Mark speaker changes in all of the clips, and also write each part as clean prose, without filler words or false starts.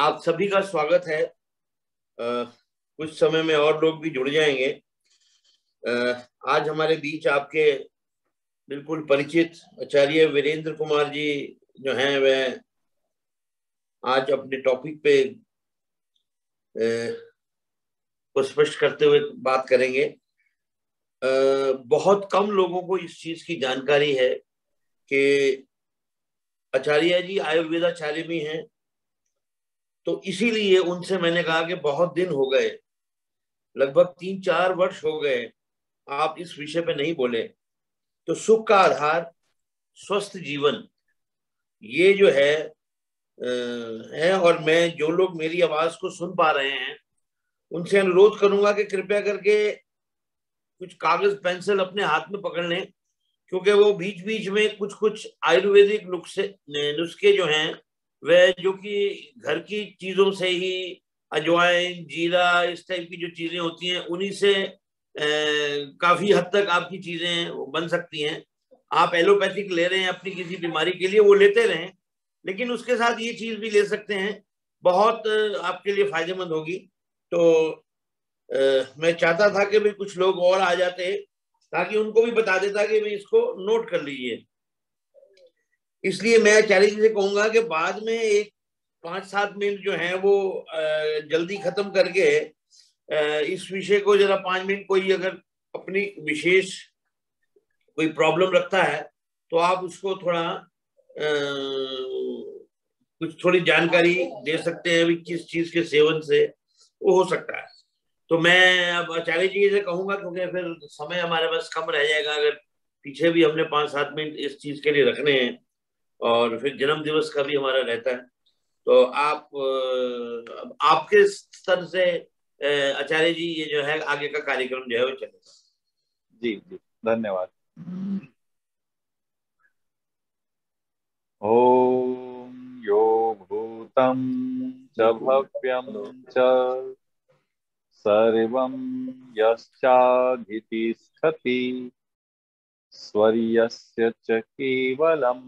Speaker 1: आप सभी का स्वागत है। कुछ समय में और लोग भी जुड़ जाएंगे। आज हमारे बीच आपके बिल्कुल परिचित आचार्य वीरेंद्र कुमार जी जो हैं वह आज अपने टॉपिक पे को स्पष्ट करते हुए बात करेंगे। बहुत कम लोगों को इस चीज की जानकारी है कि आचार्य जी आयुर्वेदाचार्य भी हैं। तो इसीलिए उनसे मैंने कहा कि बहुत दिन हो गए, लगभग 3-4 वर्ष हो गए, आप इस विषय पे नहीं बोले। तो सुख का आधार स्वस्थ जीवन, ये जो है। और मैं जो लोग मेरी आवाज को सुन पा रहे हैं उनसे अनुरोध करूंगा कि कृपया करके कुछ कागज पेंसिल अपने हाथ में पकड़ लें, क्योंकि वो बीच बीच में कुछ कुछ आयुर्वेदिक नुस्खे जो हैं वह, जो कि घर की चीजों से ही, अजवाइन, जीरा, इस टाइप की जो चीजें होती हैं उन्हीं से काफी हद तक आपकी चीजें बन सकती हैं। आप एलोपैथिक ले रहे हैं अपनी किसी बीमारी के लिए, वो लेते रहें, लेकिन उसके साथ ये चीज भी ले सकते हैं, बहुत आपके लिए फायदेमंद होगी। तो मैं चाहता था कि भाई कुछ लोग और आ जाते ताकि उनको भी बता देता कि भाई इसको नोट कर लीजिए। इसलिए मैं आचार्य जी से कहूंगा कि बाद में एक 5-7 मिनट जो है वो जल्दी खत्म करके इस विषय को जरा 5 मिनट, कोई अगर अपनी विशेष कोई प्रॉब्लम रखता है तो आप उसको थोड़ा कुछ थोड़ी जानकारी दे सकते हैं भी किस चीज के सेवन से वो हो सकता है। तो मैं अब आचार्य जी से कहूंगा, क्योंकि फिर समय हमारे पास कम रह जाएगा, अगर पीछे भी हमने 5-7 मिनट इस चीज के लिए रखने हैं और फिर जन्म दिवस का भी हमारा रहता है। तो आप अब आपके स्तर से आचार्य जी ये जो है आगे का कार्यक्रम जो है वो चलेगा।
Speaker 2: जी जी, धन्यवाद। ओम यो भूतं च भव्यं च सर्वं यश्चाधितिष्ठति स्वर्यस्य च केवलं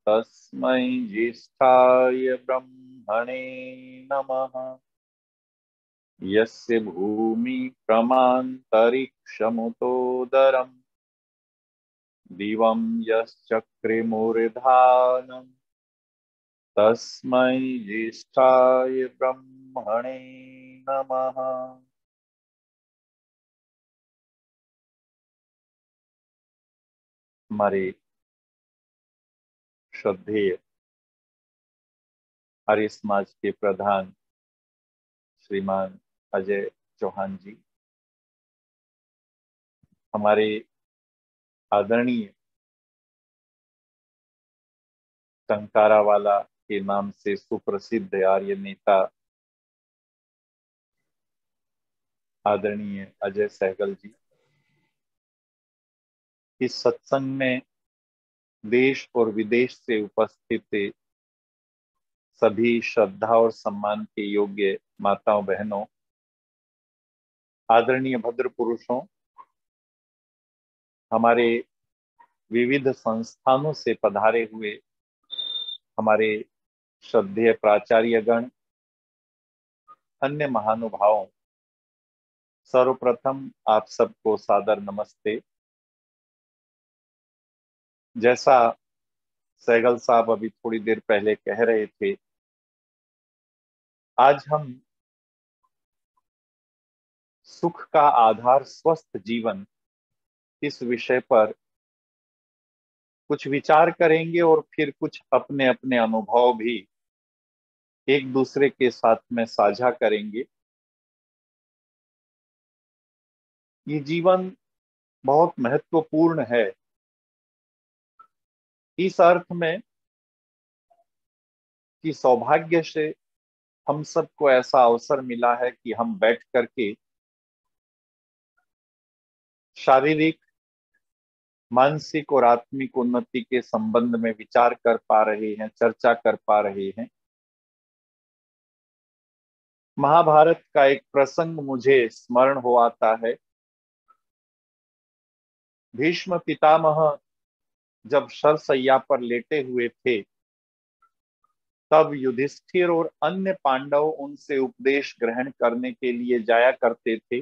Speaker 2: तस्मै ज्येष्ठाय ब्रह्मणे नमः। यस्य भूमि प्रमान्तरिक्षमुतोदरम् दिवं यश्चक्रिमूर्धानम् तस्मै ज्येष्ठाय ब्रह्मणे नमः। हमारे श्रद्धेय आर्य समाज के प्रधान श्रीमान अजय चौहान जी, हमारे आदरणीय टंकारावाला के नाम से सुप्रसिद्ध आर्य नेता आदरणीय अजय सहगल जी, इस सत्संग में देश और विदेश से उपस्थित सभी श्रद्धा और सम्मान के योग्य माताओं, बहनों, आदरणीय भद्र पुरुषों, हमारे विविध संस्थानों से पधारे हुए हमारे श्रद्धेय प्राचार्यगण, अन्य महानुभावों, सर्वप्रथम आप सबको सादर नमस्ते। जैसा सहगल साहब अभी थोड़ी देर पहले कह रहे थे, आज हम सुख का आधार स्वस्थ जीवन इस विषय पर कुछ विचार करेंगे और फिर कुछ अपने अपने अनुभव भी एक दूसरे के साथ में साझा करेंगे। ये जीवन बहुत महत्वपूर्ण है इस अर्थ में कि सौभाग्य से हम सबको ऐसा अवसर मिला है कि हम बैठ करके शारीरिक, मानसिक और आत्मिक उन्नति के संबंध में विचार कर पा रहे हैं, चर्चा कर पा रहे हैं। महाभारत का एक प्रसंग मुझे स्मरण हो आता है। भीष्म पितामह जब शरशैया पर लेटे हुए थे तब युधिष्ठिर और अन्य पांडव उनसे उपदेश ग्रहण करने के लिए जाया करते थे।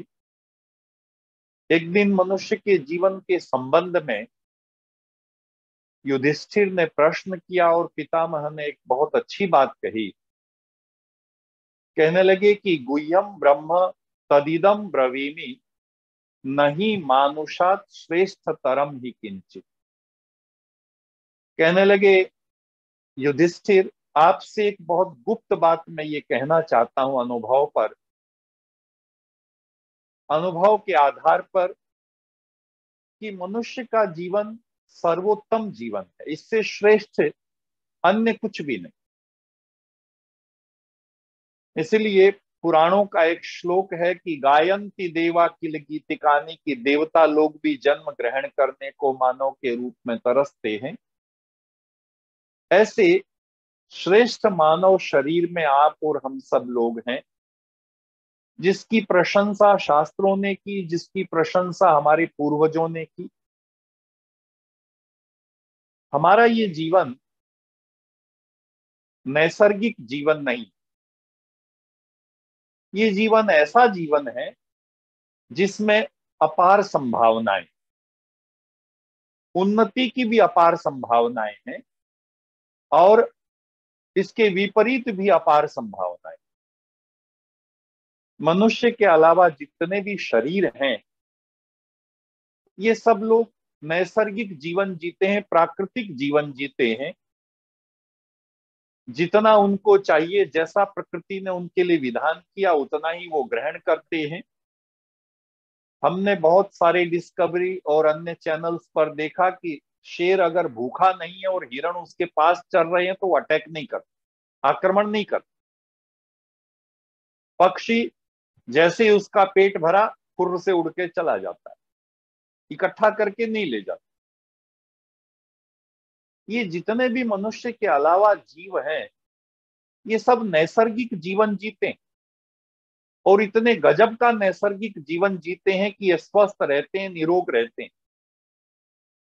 Speaker 2: एक दिन मनुष्य के जीवन के संबंध में युधिष्ठिर ने प्रश्न किया और पितामह ने एक बहुत अच्छी बात कही। कहने लगे कि गुह्यम ब्रह्म तदिदम ब्रवीमि नहीं मानुषात श्रेष्ठ तरम ही किंचित। कहने लगे युधिष्ठिर, आपसे एक बहुत गुप्त बात मैं ये कहना चाहता हूं अनुभव के आधार पर, कि मनुष्य का जीवन सर्वोत्तम जीवन है, इससे श्रेष्ठ अन्य कुछ भी नहीं। इसलिए पुराणों का एक श्लोक है कि गायन्ति देवा किल गीतिकानि, की देवता लोग भी जन्म ग्रहण करने को मानव के रूप में तरसते हैं। ऐसे श्रेष्ठ मानव शरीर में आप और हम सब लोग हैं, जिसकी प्रशंसा शास्त्रों ने की, जिसकी प्रशंसा हमारे पूर्वजों ने की। हमारा ये जीवन नैसर्गिक जीवन नहीं, ये जीवन ऐसा जीवन है जिसमें अपार संभावनाएं, उन्नति की भी अपार संभावनाएं हैं और इसके विपरीत भी अपार संभावनाएं। मनुष्य के अलावा जितने भी शरीर हैं, ये सब लोग नैसर्गिक जीवन जीते हैं, प्राकृतिक जीवन जीते हैं। जितना उनको चाहिए, जैसा प्रकृति ने उनके लिए विधान किया, उतना ही वो ग्रहण करते हैं। हमने बहुत सारे डिस्कवरी और अन्य चैनल्स पर देखा कि शेर अगर भूखा नहीं है और हिरण उसके पास चल रहे हैं तो वो अटैक नहीं करते, आक्रमण नहीं करते। पक्षी जैसे ही उसका पेट भरा, फुर्र से उड़ के चला जाता है, इकट्ठा करके नहीं ले जाता। ये जितने भी मनुष्य के अलावा जीव हैं, ये सब नैसर्गिक जीवन जीते हैं और इतने गजब का नैसर्गिक जीवन जीते हैं कि ये स्वस्थ रहते हैं, निरोग रहते हैं।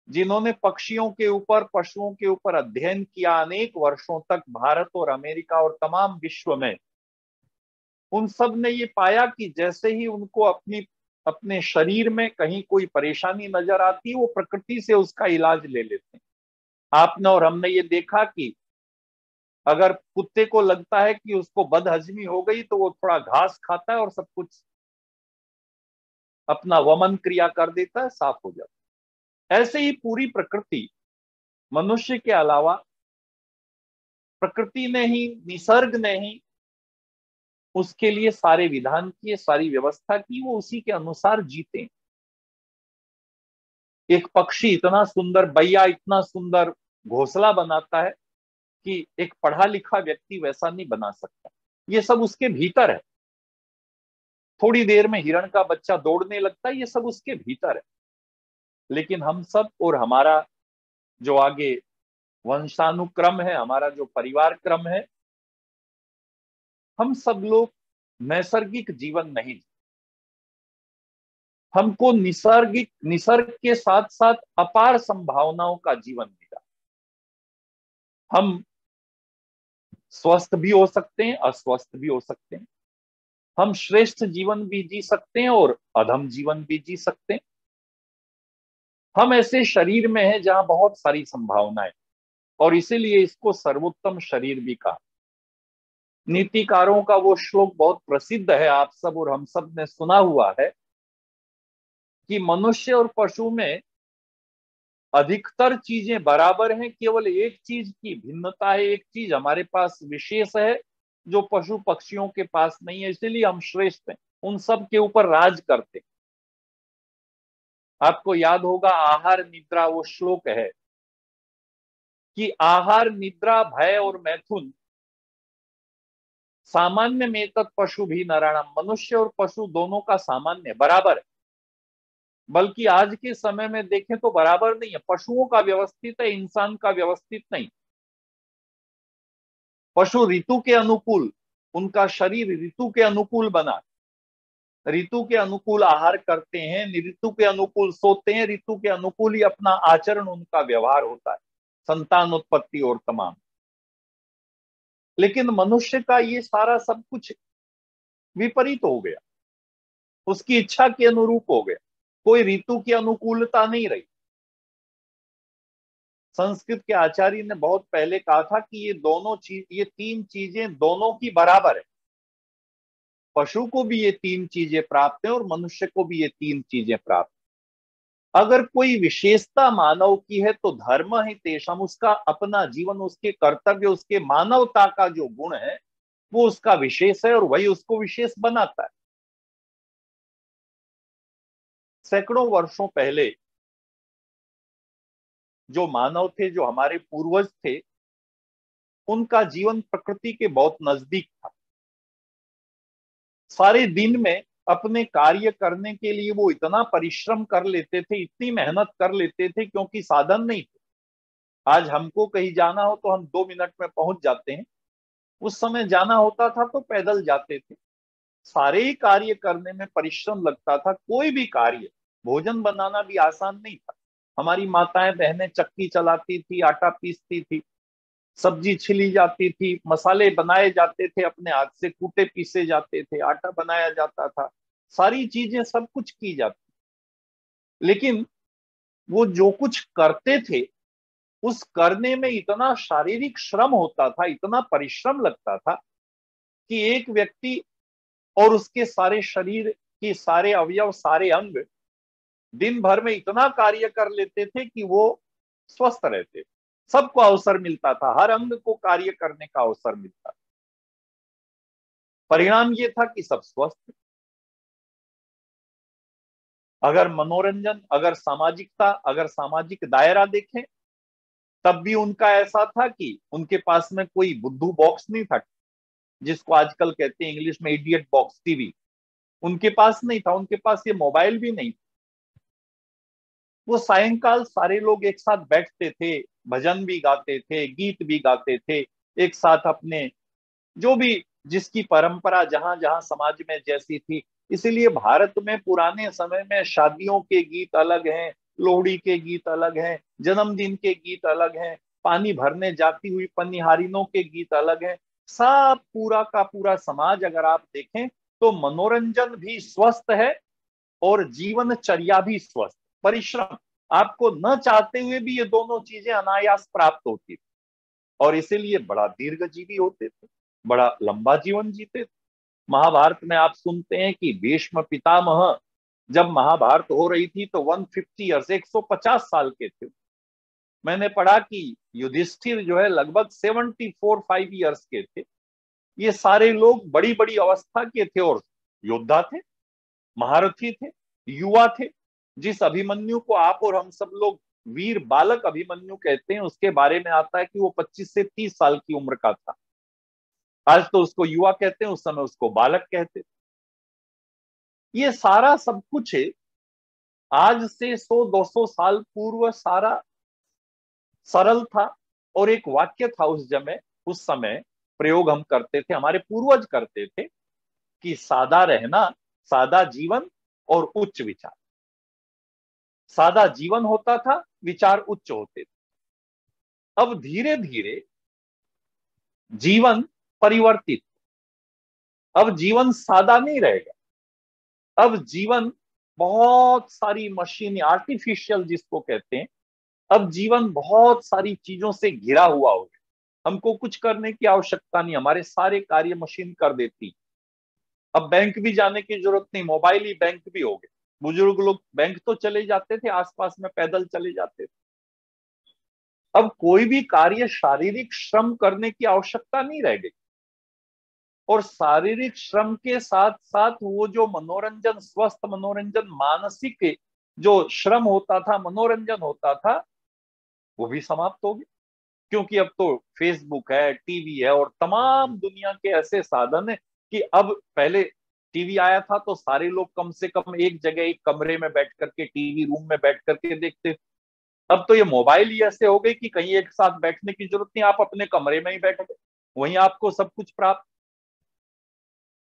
Speaker 2: जिन्होंने पक्षियों के ऊपर, पशुओं के ऊपर अध्ययन किया अनेक वर्षों तक, भारत और अमेरिका और तमाम विश्व में, उन सब ने ये पाया कि जैसे ही उनको अपने शरीर में कहीं कोई परेशानी नजर आती है, वो प्रकृति से उसका इलाज ले लेते हैं। आपने और हमने ये देखा कि अगर कुत्ते को लगता है कि उसको बदहजमी हो गई, तो वो थोड़ा घास खाता है और सब कुछ अपना वमन क्रिया कर देता है, साफ हो जाता है। ऐसे ही पूरी प्रकृति, मनुष्य के अलावा प्रकृति ने ही, निसर्ग ने ही उसके लिए सारे विधान किए, सारी व्यवस्था की, वो उसी के अनुसार जीते। एक पक्षी इतना सुंदर, बैया इतना सुंदर घोंसला बनाता है कि एक पढ़ा लिखा व्यक्ति वैसा नहीं बना सकता। ये सब उसके भीतर है। थोड़ी देर में हिरण का बच्चा दौड़ने लगता है, ये सब उसके भीतर है। लेकिन हम सब और हमारा जो आगे वंशानुक्रम है, हमारा जो परिवार क्रम है, हम सब लोग नैसर्गिक जीवन नहीं। हमको निसर्ग के साथ साथ अपार संभावनाओं का जीवन मिला। हम स्वस्थ भी हो सकते हैं, अस्वस्थ भी हो सकते हैं। हम श्रेष्ठ जीवन भी जी सकते हैं और अधम जीवन भी जी सकते हैं। हम ऐसे शरीर में हैं जहां बहुत सारी संभावनाएं, और इसीलिए इसको सर्वोत्तम शरीर भी कहा। नीतिकारों का वो श्लोक बहुत प्रसिद्ध है, आप सब और हम सब ने सुना हुआ है कि मनुष्य और पशु में अधिकतर चीजें बराबर हैं, केवल एक चीज की भिन्नता है, एक चीज हमारे पास विशेष है जो पशु पक्षियों के पास नहीं है, इसीलिए हम श्रेष्ठ हैं, उन सब के ऊपर राज करते हैं। आपको याद होगा आहार निद्रा, वो श्लोक है कि आहार निद्रा भय और मैथुन सामान्य में तत् पशु भी नारायण, मनुष्य और पशु दोनों का सामान्य बराबर है। बल्कि आज के समय में देखें तो बराबर नहीं है, पशुओं का व्यवस्थित है, इंसान का व्यवस्थित नहीं। पशु ऋतु के अनुकूल, उनका शरीर ऋतु के अनुकूल बना, ऋतु के अनुकूल आहार करते हैं, ऋतु के अनुकूल सोते हैं, ऋतु के अनुकूल ही अपना आचरण, उनका व्यवहार होता है, संतान उत्पत्ति और तमाम। लेकिन मनुष्य का ये सारा सब कुछ विपरीत हो गया, उसकी इच्छा के अनुरूप हो गया, कोई ऋतु की अनुकूलता नहीं रही। संस्कृत के आचार्य ने बहुत पहले कहा था कि ये तीन चीजें दोनों की बराबर है। पशु को भी ये तीन चीजें प्राप्त है और मनुष्य को भी ये तीन चीजें प्राप्त है। अगर कोई विशेषता मानव की है तो धर्म ही तेषम, उसका अपना जीवन, उसके कर्तव्य, उसके मानवता का जो गुण है वो उसका विशेष है और वही उसको विशेष बनाता है। सैकड़ों वर्षों पहले जो मानव थे, जो हमारे पूर्वज थे, उनका जीवन प्रकृति के बहुत नजदीक था। सारे दिन में अपने कार्य करने के लिए वो इतना परिश्रम कर लेते थे, इतनी मेहनत कर लेते थे, क्योंकि साधन नहीं थे। आज हमको कहीं जाना हो तो हम 2 मिनट में पहुंच जाते हैं, उस समय जाना होता था तो पैदल जाते थे। सारे ही कार्य करने में परिश्रम लगता था, कोई भी कार्य, भोजन बनाना भी आसान नहीं था। हमारी माताएं बहनें चक्की चलाती थी, आटा पीसती थी, सब्जी छिली जाती थी, मसाले बनाए जाते थे, अपने हाथ से कूटे पीसे जाते थे, आटा बनाया जाता था, सारी चीजें सब कुछ की जाती। लेकिन वो जो कुछ करते थे उस करने में इतना शारीरिक श्रम होता था, इतना परिश्रम लगता था कि एक व्यक्ति और उसके सारे शरीर के सारे अवयव, सारे अंग दिन भर में इतना कार्य कर लेते थे कि वो स्वस्थ रहते थे। सबको अवसर मिलता था, हर अंग को कार्य करने का अवसर मिलता था। परिणाम ये था कि सब स्वस्थ। अगर मनोरंजन, अगर सामाजिकता, अगर सामाजिक दायरा देखें, तब भी उनका ऐसा था कि उनके पास में कोई बुद्धू बॉक्स नहीं था, जिसको आजकल कहते हैं इंग्लिश में इडियट बॉक्स, टीवी। उनके पास नहीं था, उनके पास ये मोबाइल भी नहीं था। वो सायंकाल सारे लोग एक साथ बैठते थे, भजन भी गाते थे, गीत भी गाते थे, एक साथ अपने जो भी जिसकी परंपरा जहां जहां समाज में जैसी थी। इसीलिए भारत में पुराने समय में शादियों के गीत अलग हैं, लोहड़ी के गीत अलग हैं, जन्मदिन के गीत अलग हैं, पानी भरने जाती हुई पनिहारिनों के गीत अलग हैं। सब पूरा का पूरा समाज अगर आप देखें तो मनोरंजन भी स्वस्थ है और जीवनचर्या भी स्वस्थ। परिश्रम, आपको न चाहते हुए भी ये दोनों चीजें अनायास प्राप्त होती थी और इसीलिए बड़ा दीर्घजीवी होते थे, बड़ा लंबा जीवन जीते थे। महाभारत में आप सुनते हैं कि भीष्म पितामह जब महाभारत हो रही थी तो 150 ईयर्स, 150 साल के थे। मैंने पढ़ा कि युधिष्ठिर जो है लगभग 74-5 ईयर्स के थे। ये सारे लोग बड़ी बड़ी अवस्था के थे और योद्धा थे, महारथी थे, युवा थे। जिस अभिमन्यु को आप और हम सब लोग वीर बालक अभिमन्यु कहते हैं, उसके बारे में आता है कि वो 25 से 30 साल की उम्र का था। आज तो उसको युवा कहते हैं, उस समय उसको बालक कहते थे। ये सारा सब कुछ आज से 100-200 साल पूर्व सारा सरल था। और एक वाक्य था उस समय प्रयोग हम करते थे, हमारे पूर्वज करते थे कि सादा रहना, सादा जीवन और उच्च विचार। सादा जीवन होता था, विचार उच्च होते थे। अब धीरे धीरे जीवन परिवर्तित, अब जीवन सादा नहीं रहेगा। अब जीवन बहुत सारी मशीन, आर्टिफिशियल जिसको कहते हैं, अब जीवन बहुत सारी चीजों से घिरा हुआ हो गया। हमको कुछ करने की आवश्यकता नहीं, हमारे सारे कार्य मशीन कर देती। अब बैंक भी जाने की जरूरत नहीं, मोबाइल ही बैंक भी हो गए। बुजुर्ग लोग बैंक तो चले जाते थे, आसपास में पैदल चले जाते थे। अब कोई भी कार्य शारीरिक श्रम करने की आवश्यकता नहीं रह गई। और शारीरिक श्रम के साथ साथ वो जो मनोरंजन, स्वस्थ मनोरंजन, मानसिक जो श्रम होता था, मनोरंजन होता था, वो भी समाप्त हो गया। क्योंकि अब तो फेसबुक है, टीवी है और तमाम दुनिया के ऐसे साधन है कि अब पहले टीवी आया था तो सारे लोग कम से कम एक जगह, एक कमरे में बैठ करके, टीवी रूम में बैठ करके देखते थे। अब तो ये मोबाइल ही ऐसे हो गए कि कहीं एक साथ बैठने की जरूरत नहीं, आप अपने कमरे में ही बैठ गए, वहीं आपको सब कुछ प्राप्त।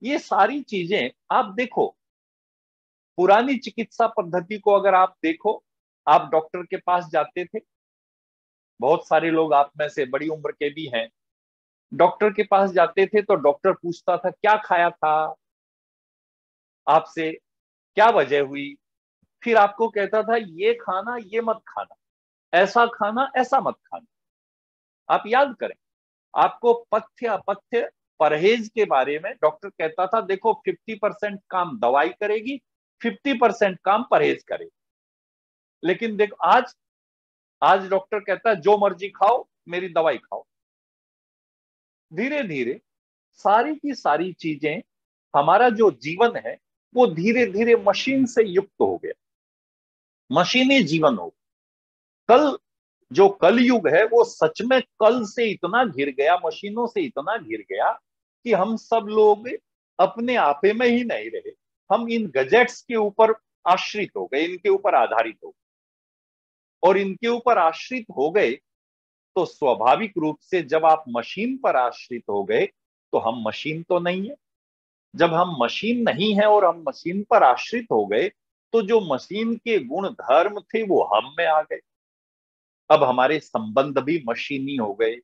Speaker 2: ये सारी चीजें आप देखो, पुरानी चिकित्सा पद्धति को अगर आप देखो, आप डॉक्टर के पास जाते थे, बहुत सारे लोग आप में से बड़ी उम्र के भी हैं, डॉक्टर के पास जाते थे तो डॉक्टर पूछता था क्या खाया था आपसे, क्या वजह हुई, फिर आपको कहता था ये खाना ये मत खाना, ऐसा खाना ऐसा मत खाना। आप याद करें, आपको पथ्य अपथ्य परहेज के बारे में डॉक्टर कहता था देखो 50% काम दवाई करेगी, 50% काम परहेज करेगी। लेकिन देखो आज, आज डॉक्टर कहता है जो मर्जी खाओ, मेरी दवाई खाओ। धीरे धीरे सारी की सारी चीजें, हमारा जो जीवन है वो धीरे धीरे मशीन से युक्त हो गया, मशीनी जीवन हो गया। कल जो कलयुग है वो सच में कल से इतना घिर गया, मशीनों से इतना घिर गया कि हम सब लोग अपने आपे में ही नहीं रहे, हम इन गैजेट्स के ऊपर आश्रित हो गए, इनके ऊपर आधारित हो गए। और इनके ऊपर आश्रित हो गए तो स्वाभाविक रूप से जब आप मशीन पर आश्रित हो गए तो हम मशीन तो नहीं है। जब हम मशीन नहीं है और हम मशीन पर आश्रित हो गए तो जो मशीन के गुण धर्म थे वो हम में आ गए। अब हमारे संबंध भी मशीनी हो गए,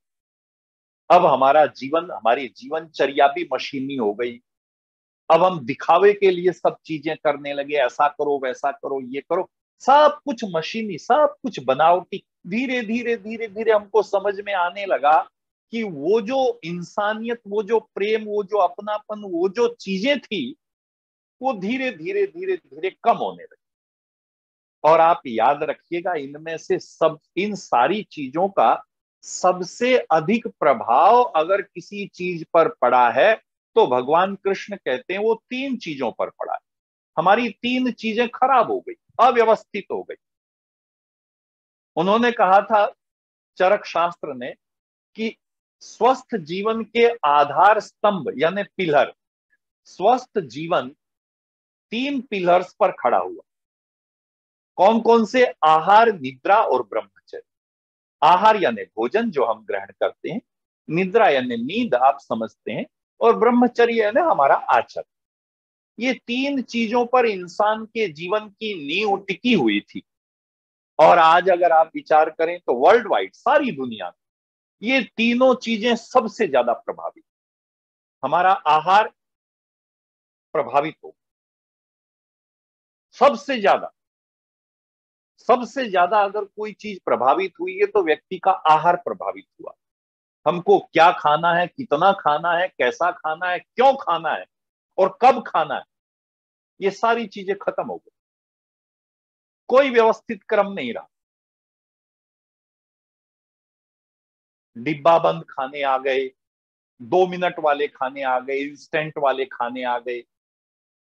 Speaker 2: अब हमारा जीवन, हमारी जीवनचर्या भी मशीनी हो गई। अब हम दिखावे के लिए सब चीजें करने लगे, ऐसा करो वैसा करो ये करो, सब कुछ मशीनी, सब कुछ बनावटी। धीरे धीरे धीरे धीरे हमको समझ में आने लगा कि वो जो इंसानियत, वो जो प्रेम, वो जो अपनापन, वो जो चीजें थी वो धीरे धीरे धीरे धीरे कम होने लगी। और आप याद रखिएगा, इनमें से सब, इन सारी चीजों का सबसे अधिक प्रभाव अगर किसी चीज पर पड़ा है तो भगवान कृष्ण कहते हैं वो तीन चीजों पर पड़ा है। हमारी तीन चीजें खराब हो गई, अव्यवस्थित हो गई। उन्होंने कहा था चरक शास्त्र ने कि स्वस्थ जीवन के आधार स्तंभ यानी पिलर, स्वस्थ जीवन तीन पिलर्स पर खड़ा हुआ। कौन कौन से? आहार, निद्रा और ब्रह्मचर्य। आहार यानी भोजन जो हम ग्रहण करते हैं, निद्रा यानी नींद आप समझते हैं, और ब्रह्मचर्य यानी हमारा आचरण। ये तीन चीजों पर इंसान के जीवन की नींव टिकी हुई थी। और आज अगर आप विचार करें तो वर्ल्ड वाइड, सारी दुनिया में ये तीनों चीजें सबसे ज्यादा प्रभावित। हमारा आहार प्रभावित हो, सबसे ज्यादा, सबसे ज्यादा अगर कोई चीज प्रभावित हुई है तो व्यक्ति का आहार प्रभावित हुआ। हमको क्या खाना है, कितना खाना है, कैसा खाना है, क्यों खाना है और कब खाना है, ये सारी चीजें खत्म हो गई। कोई व्यवस्थित क्रम नहीं रहा। डिब्बा बंद खाने आ गए, 2 मिनट वाले खाने आ गए, इंस्टेंट वाले खाने आ गए।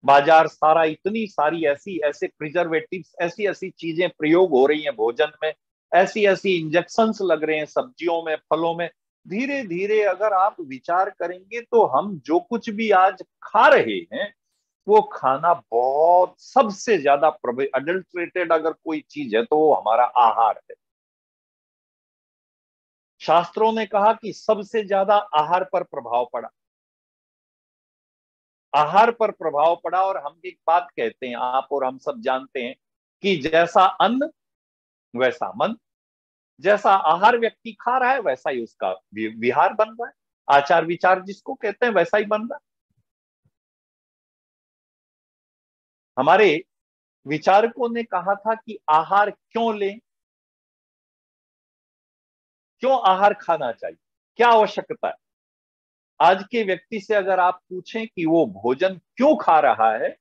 Speaker 2: बाजार सारा इतनी सारी ऐसी ऐसे प्रिजर्वेटिव्स, ऐसी ऐसी चीजें प्रयोग हो रही हैं भोजन में, ऐसी ऐसी इंजेक्शंस लग रहे हैं सब्जियों में, फलों में। धीरे धीरे अगर आप विचार करेंगे तो हम जो कुछ भी आज खा रहे हैं वो खाना बहुत, सबसे ज्यादा अडल्ट्रेटेड अगर कोई चीज है तो वो हमारा आहार है। शास्त्रों ने कहा कि सबसे ज्यादा आहार पर प्रभाव पड़ा, आहार पर प्रभाव पड़ा। और हम एक बात कहते हैं, आप और हम सब जानते हैं कि जैसा अन्न वैसा मन। जैसा आहार व्यक्ति खा रहा है वैसा ही उसका विहार बन रहा है, आचार विचार जिसको कहते हैं वैसा ही बन रहा है। हमारे विचारकों ने कहा था कि आहार क्यों लें, क्यों आहार खाना चाहिए, क्या आवश्यकता है। आज के व्यक्ति से अगर आप पूछें कि वो भोजन क्यों खा रहा है,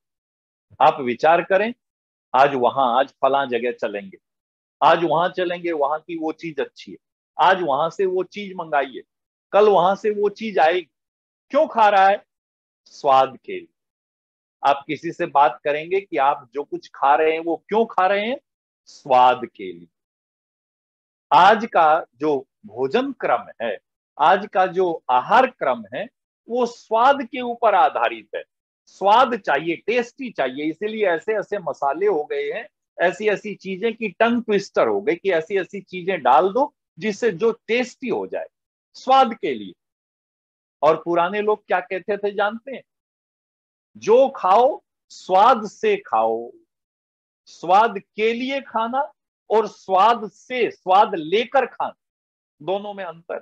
Speaker 2: आप विचार करें, आज फलां जगह चलेंगे, आज वहां चलेंगे, वहां की वो चीज अच्छी है, आज वहां से वो चीज मंगाइए, कल वहां से वो चीज आएगी। क्यों खा रहा है? स्वाद के लिए। आप किसी से बात करेंगे कि आप जो कुछ खा रहे हैं वो क्यों खा रहे हैं? स्वाद के लिए। आज का जो भोजन क्रम है, आज का जो आहार क्रम है, वो स्वाद के ऊपर आधारित है। स्वाद चाहिए, टेस्टी चाहिए, इसीलिए ऐसे ऐसे मसाले हो गए हैं, ऐसी ऐसी चीजें की टंग ट्विस्टर हो गई कि ऐसी ऐसी चीजें डाल दो जिससे जो टेस्टी हो जाए, स्वाद के लिए। और पुराने लोग क्या कहते थे जानते हैं? जो खाओ स्वाद से खाओ। स्वाद के लिए खाना और स्वाद से, स्वाद लेकर खाना, दोनों में अंतर।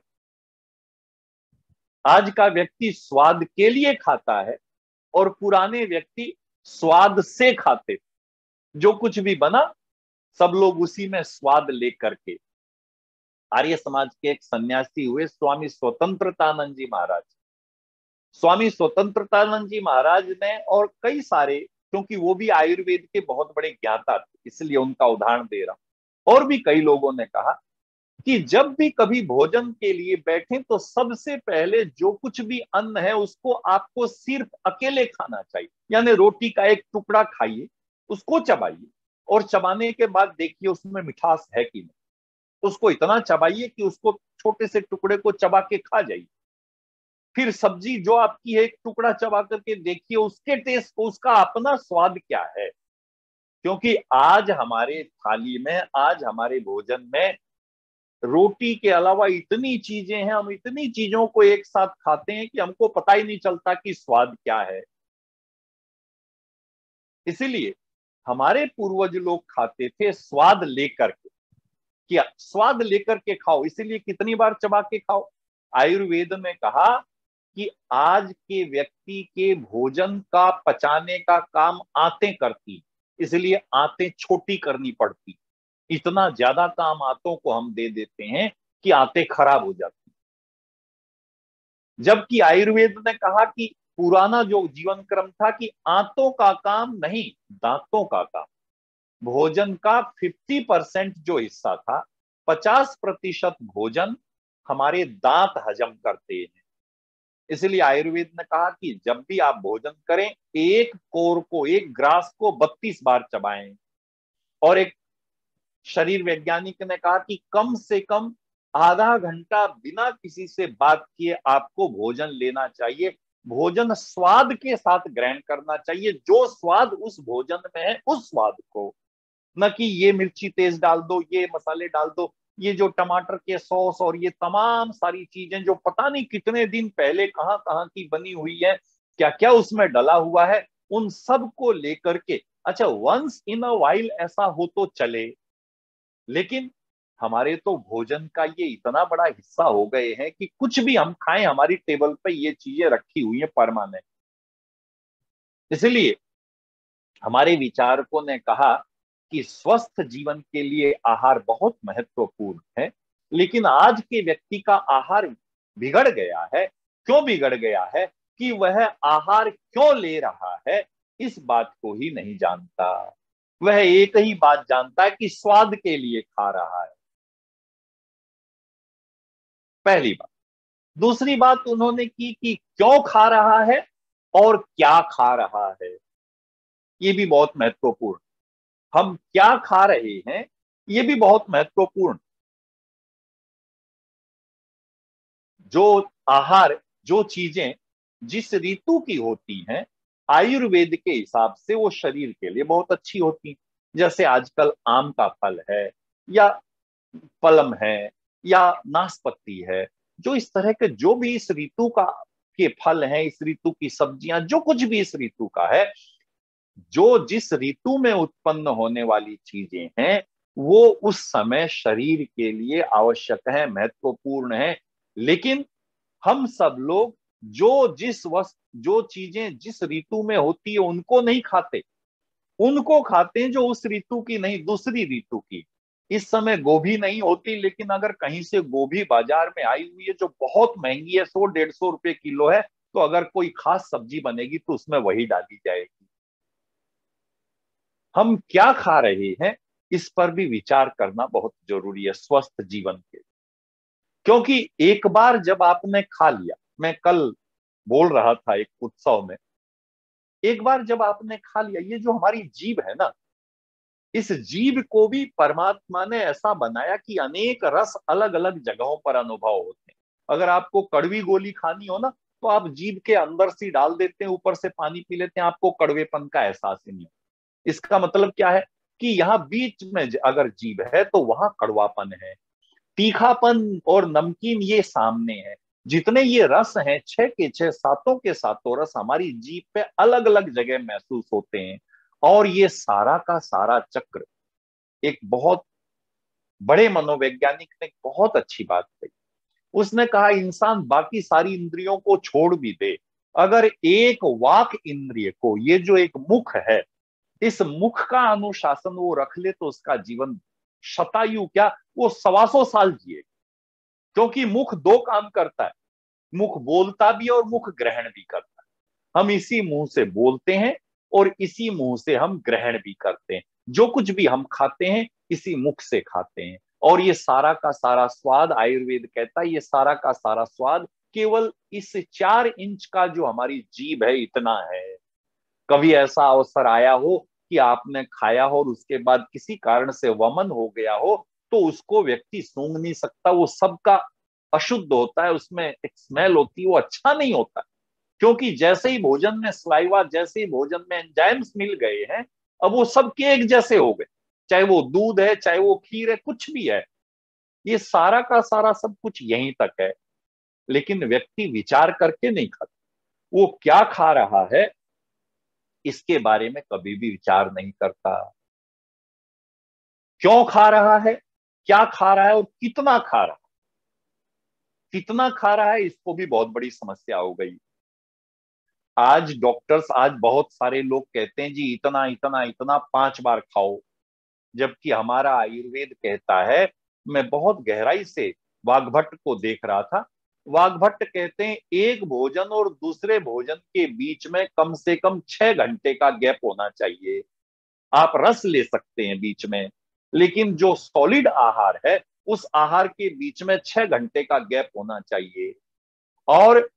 Speaker 2: आज का व्यक्ति स्वाद के लिए खाता है और पुराने व्यक्ति स्वाद से खाते। जो कुछ भी बना सब लोग उसी में स्वाद लेकर के। आर्य समाज के एक सन्यासी हुए स्वामी स्वतंत्रतानंद जी महाराज। स्वामी स्वतंत्रतानंद जी महाराज ने और कई सारे, क्योंकि वो भी आयुर्वेद के बहुत बड़े ज्ञाता थे इसलिए उनका उदाहरण दे रहा हूं, और भी कई लोगों ने कहा कि जब भी कभी भोजन के लिए बैठे तो सबसे पहले जो कुछ भी अन्न है उसको आपको सिर्फ अकेले खाना चाहिए। यानी रोटी का एक टुकड़ा खाइए, उसको चबाइए और चबाने के बाद देखिए उसमें मिठास है कि नहीं। उसको इतना चबाइए कि उसको छोटे से टुकड़े को चबा के खा जाइए। फिर सब्जी जो आपकी है एक टुकड़ा चबा करके देखिए उसके टेस्ट को, उसका अपना स्वाद क्या है। क्योंकि आज हमारे थाली में, आज हमारे भोजन में रोटी के अलावा इतनी चीजें हैं, हम इतनी चीजों को एक साथ खाते हैं कि हमको पता ही नहीं चलता कि स्वाद क्या है। इसीलिए हमारे पूर्वज लोग खाते थे स्वाद लेकर के, कि स्वाद लेकर के खाओ, इसीलिए कितनी बार चबा के खाओ। आयुर्वेद में कहा कि आज के व्यक्ति के भोजन का पचाने का काम आंतें करती, इसलिए आंतें छोटी करनी पड़ती। इतना ज्यादा काम आंतों को हम दे देते हैं कि आंतें खराब हो जाती। जबकि आयुर्वेद ने कहा कि पुराना जो जीवन क्रम था कि आंतों का काम नहीं, दांतों का काम। भोजन का 50% जो हिस्सा था, 50% भोजन हमारे दांत हजम करते हैं। इसलिए आयुर्वेद ने कहा कि जब भी आप भोजन करें एक कोर को, एक ग्रास को 32 बार चबाएं। और एक शरीर वैज्ञानिक ने कहा कि कम से कम आधा घंटा बिना किसी से बात किए आपको भोजन लेना चाहिए। भोजन स्वाद के साथ ग्रहण करना चाहिए, जो स्वाद उस भोजन में है उस स्वाद को, न कि ये मिर्ची तेज डाल दो, ये मसाले डाल दो, ये जो टमाटर के सॉस और ये तमाम सारी चीजें जो पता नहीं कितने दिन पहले कहाँ कहाँ की बनी हुई है, क्या क्या उसमें डला हुआ है, उन सब को लेकर के। अच्छा, वंस इन अ वाइल ऐसा हो तो चले, लेकिन हमारे तो भोजन का ये इतना बड़ा हिस्सा हो गए हैं कि कुछ भी हम खाएं हमारी टेबल पे ये चीजें रखी हुई है परमानेंट। इसलिए हमारे विचारकों ने कहा कि स्वस्थ जीवन के लिए आहार बहुत महत्वपूर्ण है। लेकिन आज के व्यक्ति का आहार बिगड़ गया है। क्यों बिगड़ गया है? कि वह आहार क्यों ले रहा है इस बात को ही नहीं जानता। वह एक ही बात जानता है कि स्वाद के लिए खा रहा है, पहली बात। दूसरी बात उन्होंने की कि क्यों खा रहा है और क्या खा रहा है, ये भी बहुत महत्वपूर्ण। हम क्या खा रहे हैं ये भी बहुत महत्वपूर्ण। जो आहार, जो चीजें जिस ऋतु की होती हैं आयुर्वेद के हिसाब से वो शरीर के लिए बहुत अच्छी होती हैं। जैसे आजकल आम का फल है या पलम है या नाशपाती है, जो इस तरह के जो भी इस ऋतु का के फल हैं, इस ऋतु की सब्जियां, जो कुछ भी इस ऋतु का है, जो जिस ऋतु में उत्पन्न होने वाली चीजें हैं वो उस समय शरीर के लिए आवश्यक है, महत्वपूर्ण है। लेकिन हम सब लोग जो चीजें जिस ऋतु में होती है उनको नहीं खाते, उनको खाते हैं जो उस ऋतु की नहीं, दूसरी ऋतु की। इस समय गोभी नहीं होती, लेकिन अगर कहीं से गोभी बाजार में आई हुई है जो बहुत महंगी है, 100-150 रुपए किलो है, तो अगर कोई खास सब्जी बनेगी तो उसमें वही डाली जाएगी। हम क्या खा रहे हैं इस पर भी विचार करना बहुत जरूरी है स्वस्थ जीवन के। क्योंकि एक बार जब आपने खा लिया, मैं कल बोल रहा था एक उत्सव में, एक बार जब आपने खा लिया, ये जो हमारी जीभ है ना, इस जीभ को भी परमात्मा ने ऐसा बनाया कि अनेक रस अलग अलग जगहों पर अनुभव होते हैं। अगर आपको कड़वी गोली खानी हो ना, तो आप जीभ के अंदर से डाल देते हैं, ऊपर से पानी पी लेते हैं, आपको कड़वेपन का एहसास ही नहीं। इसका मतलब क्या है कि यहाँ बीच में अगर जीभ है तो वहां कड़वापन है, तीखापन और नमकीन ये सामने है। जितने ये रस हैं, 6 के 6 सातों के सातों रस हमारी जीभ पे अलग अलग जगह महसूस होते हैं। और ये सारा का सारा चक्र, एक बहुत बड़े मनोवैज्ञानिक ने बहुत अच्छी बात कही उसने कहा इंसान बाकी सारी इंद्रियों को छोड़ भी दे, अगर एक वाक इंद्रिय को, ये जो एक मुख है, इस मुख का अनुशासन वो रख ले तो उसका जीवन शतायु क्या, वो 125 साल जिए। क्योंकि मुख दो काम करता है, मुख बोलता भी और मुख ग्रहण भी करता है। हम इसी मुंह से बोलते हैं और इसी मुंह से हम ग्रहण भी करते हैं। जो कुछ भी हम खाते हैं इसी मुख से खाते हैं। और ये सारा का सारा स्वाद, आयुर्वेद कहता है, ये सारा का सारा स्वाद केवल इस 4 इंच का जो हमारी जीभ है इतना है। कभी ऐसा अवसर आया हो कि आपने खाया हो और उसके बाद किसी कारण से वमन हो गया हो, तो उसको व्यक्ति सूंघ नहीं सकता, वो सबका अशुद्ध होता है, उसमें एक स्मेल होती है, वो अच्छा नहीं होता। क्योंकि जैसे ही भोजन में सलाइवा, जैसे ही भोजन में एंजाइम्स मिल गए हैं, अब वो सबके एक जैसे हो गए। चाहे वो दूध है, चाहे वो खीर है, कुछ भी है, ये सारा का सारा सब कुछ यहीं तक है। लेकिन व्यक्ति विचार करके नहीं खाता, वो क्या खा रहा है इसके बारे में कभी भी विचार नहीं करता। क्यों खा रहा है, क्या खा रहा है और कितना खा रहा है, कितना खा रहा है, इसको भी बहुत बड़ी समस्या हो गई। आज डॉक्टर्स, आज बहुत सारे लोग कहते हैं जी इतना इतना इतना 5 बार खाओ, जबकि हमारा आयुर्वेद कहता है, मैं बहुत गहराई से वाग्भट्ट को देख रहा था, वाग्भट्ट कहते हैं एक भोजन और दूसरे भोजन के बीच में कम से कम 6 घंटे का गैप होना चाहिए। आप रस ले सकते हैं बीच में, लेकिन जो सॉलिड आहार है उस आहार के बीच में 6 घंटे का गैप होना चाहिए। और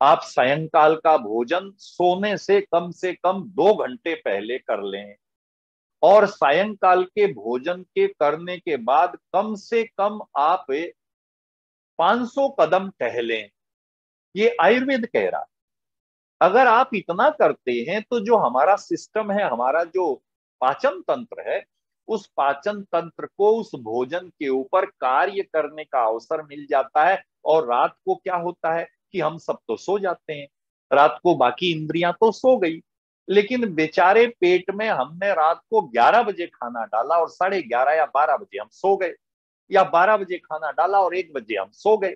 Speaker 2: आप सायंकाल का भोजन सोने से कम 2 घंटे पहले कर लें, और सायंकाल के भोजन के करने के बाद कम से कम आप 500 कदम टहलें। ये आयुर्वेद कह रहा है। अगर आप इतना करते हैं तो जो हमारा सिस्टम है, हमारा जो पाचन तंत्र है, उस पाचन तंत्र को उस भोजन के ऊपर कार्य करने का अवसर मिल जाता है। और रात को क्या होता है कि हम सब तो सो जाते हैं, रात को बाकी इंद्रियां तो सो गई, लेकिन बेचारे पेट में हमने रात को 11 बजे खाना डाला और 11:30 या 12 बजे हम सो गए, या 12 बजे खाना डाला और 1 बजे हम सो गए।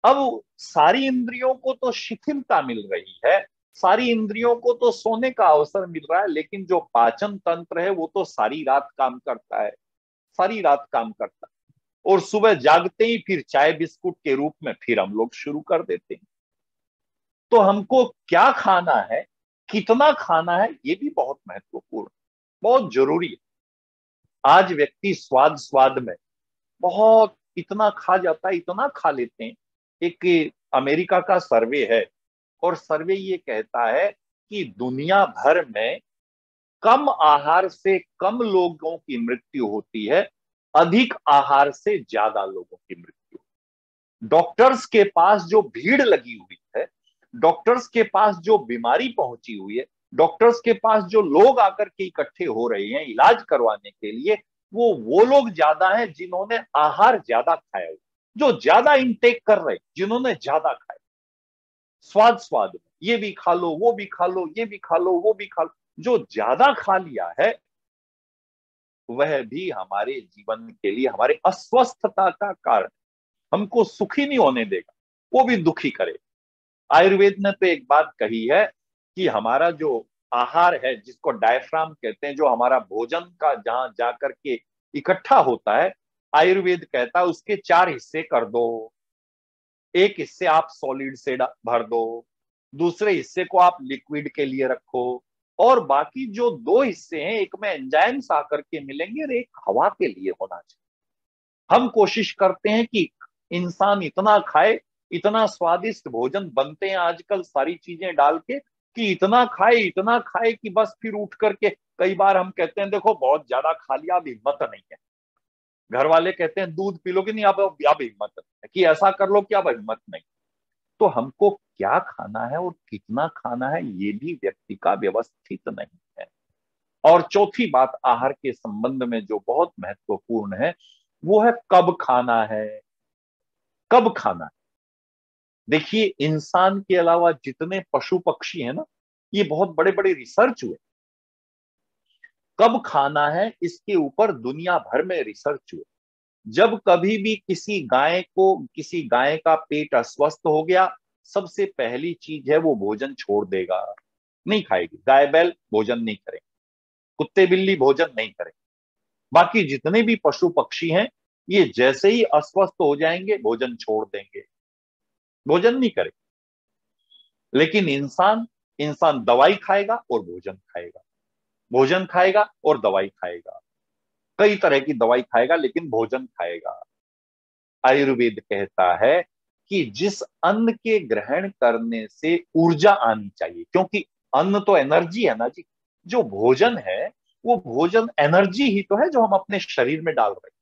Speaker 2: अब सारी इंद्रियों को तो शिथिलता मिल रही है, सारी इंद्रियों को तो सोने का अवसर मिल रहा है, लेकिन जो पाचन तंत्र है वो तो सारी रात काम करता है, सारी रात काम करता है। और सुबह जागते ही फिर चाय बिस्कुट के रूप में फिर हम लोग शुरू कर देते हैं। तो हमको क्या खाना है, कितना खाना है, ये भी बहुत महत्वपूर्ण, बहुत जरूरी है। आज व्यक्ति स्वाद स्वाद में बहुत इतना खा जाता है, इतना खा लेते हैं। एक अमेरिका का सर्वे है, और सर्वे ये कहता है कि दुनिया भर में कम आहार से कम लोगों की मृत्यु होती है, अधिक आहार से ज्यादा लोगों की मृत्यु। डॉक्टर्स के पास जो भीड़ लगी हुई है, डॉक्टर्स के पास जो बीमारी पहुंची हुई है, डॉक्टर्स के पास जो लोग आकर के इकट्ठे हो रहे हैं इलाज करवाने के लिए, वो लोग ज्यादा हैं जिन्होंने आहार ज्यादा खाया, जो ज्यादा इंटेक कर रहे हैं, जिन्होंने ज्यादा खाया। स्वाद स्वाद में ये भी खा लो, वो भी खा लो, ये भी खा लो, वो भी खा लो, जो ज्यादा खा लिया है वह भी हमारे जीवन के लिए, हमारे अस्वस्थता का कारण, हमको सुखी नहीं होने देगा, वो भी दुखी करे। आयुर्वेद ने तो एक बात कही है कि हमारा जो आहार है, जिसको डायफ्राम कहते हैं, जो हमारा भोजन का जहां जाकर के इकट्ठा होता है, आयुर्वेद कहता है उसके 4 हिस्से कर दो। एक हिस्से आप सॉलिड से भर दो, दूसरे हिस्से को आप लिक्विड के लिए रखो, और बाकी जो 2 हिस्से हैं, एक में एंजाइम्स आकर के मिलेंगे और एक हवा के लिए होना चाहिए। हम कोशिश करते हैं कि इंसान इतना खाए, इतना स्वादिष्ट भोजन बनते हैं आजकल सारी चीजें डाल के, कि इतना खाए कि बस फिर उठ करके, कई बार हम कहते हैं देखो बहुत ज्यादा खा लिया, अब हिम्मत नहीं है। घर वाले कहते हैं दूध पी लो कि नहीं, अब हिम्मत नहीं है, कि ऐसा कर लो कि अब हिम्मत नहीं। तो हमको क्या खाना है और कितना खाना है ये भी व्यक्ति का व्यवस्थित नहीं है। और चौथी बात आहार के संबंध में जो बहुत महत्वपूर्ण है, वो है कब खाना है, कब खाना है। देखिए, इंसान के अलावा जितने पशु पक्षी हैं ना, ये बहुत बड़े बड़े रिसर्च हुए, कब खाना है इसके ऊपर दुनिया भर में रिसर्च हुए। जब कभी भी किसी गाय का पेट अस्वस्थ हो गया, सबसे पहली चीज है वो भोजन छोड़ देगा, नहीं खाएगी। गाय बैल भोजन नहीं करेंगे, कुत्ते बिल्ली भोजन नहीं करेंगे। बाकी जितने भी पशु पक्षी हैं, ये जैसे ही अस्वस्थ हो जाएंगे भोजन छोड़ देंगे, भोजन नहीं करेंगे। लेकिन इंसान इंसान दवाई खाएगा और भोजन खाएगा, भोजन खाएगा और दवाई खाएगा, कई तरह की दवाई खाएगा लेकिन भोजन खाएगा। आयुर्वेद कहता है कि जिस अन्न के ग्रहण करने से ऊर्जा आनी चाहिए, क्योंकि अन्न तो एनर्जी है ना जी, जो भोजन है वो भोजन एनर्जी ही तो है जो हम अपने शरीर में डाल रहे हैं।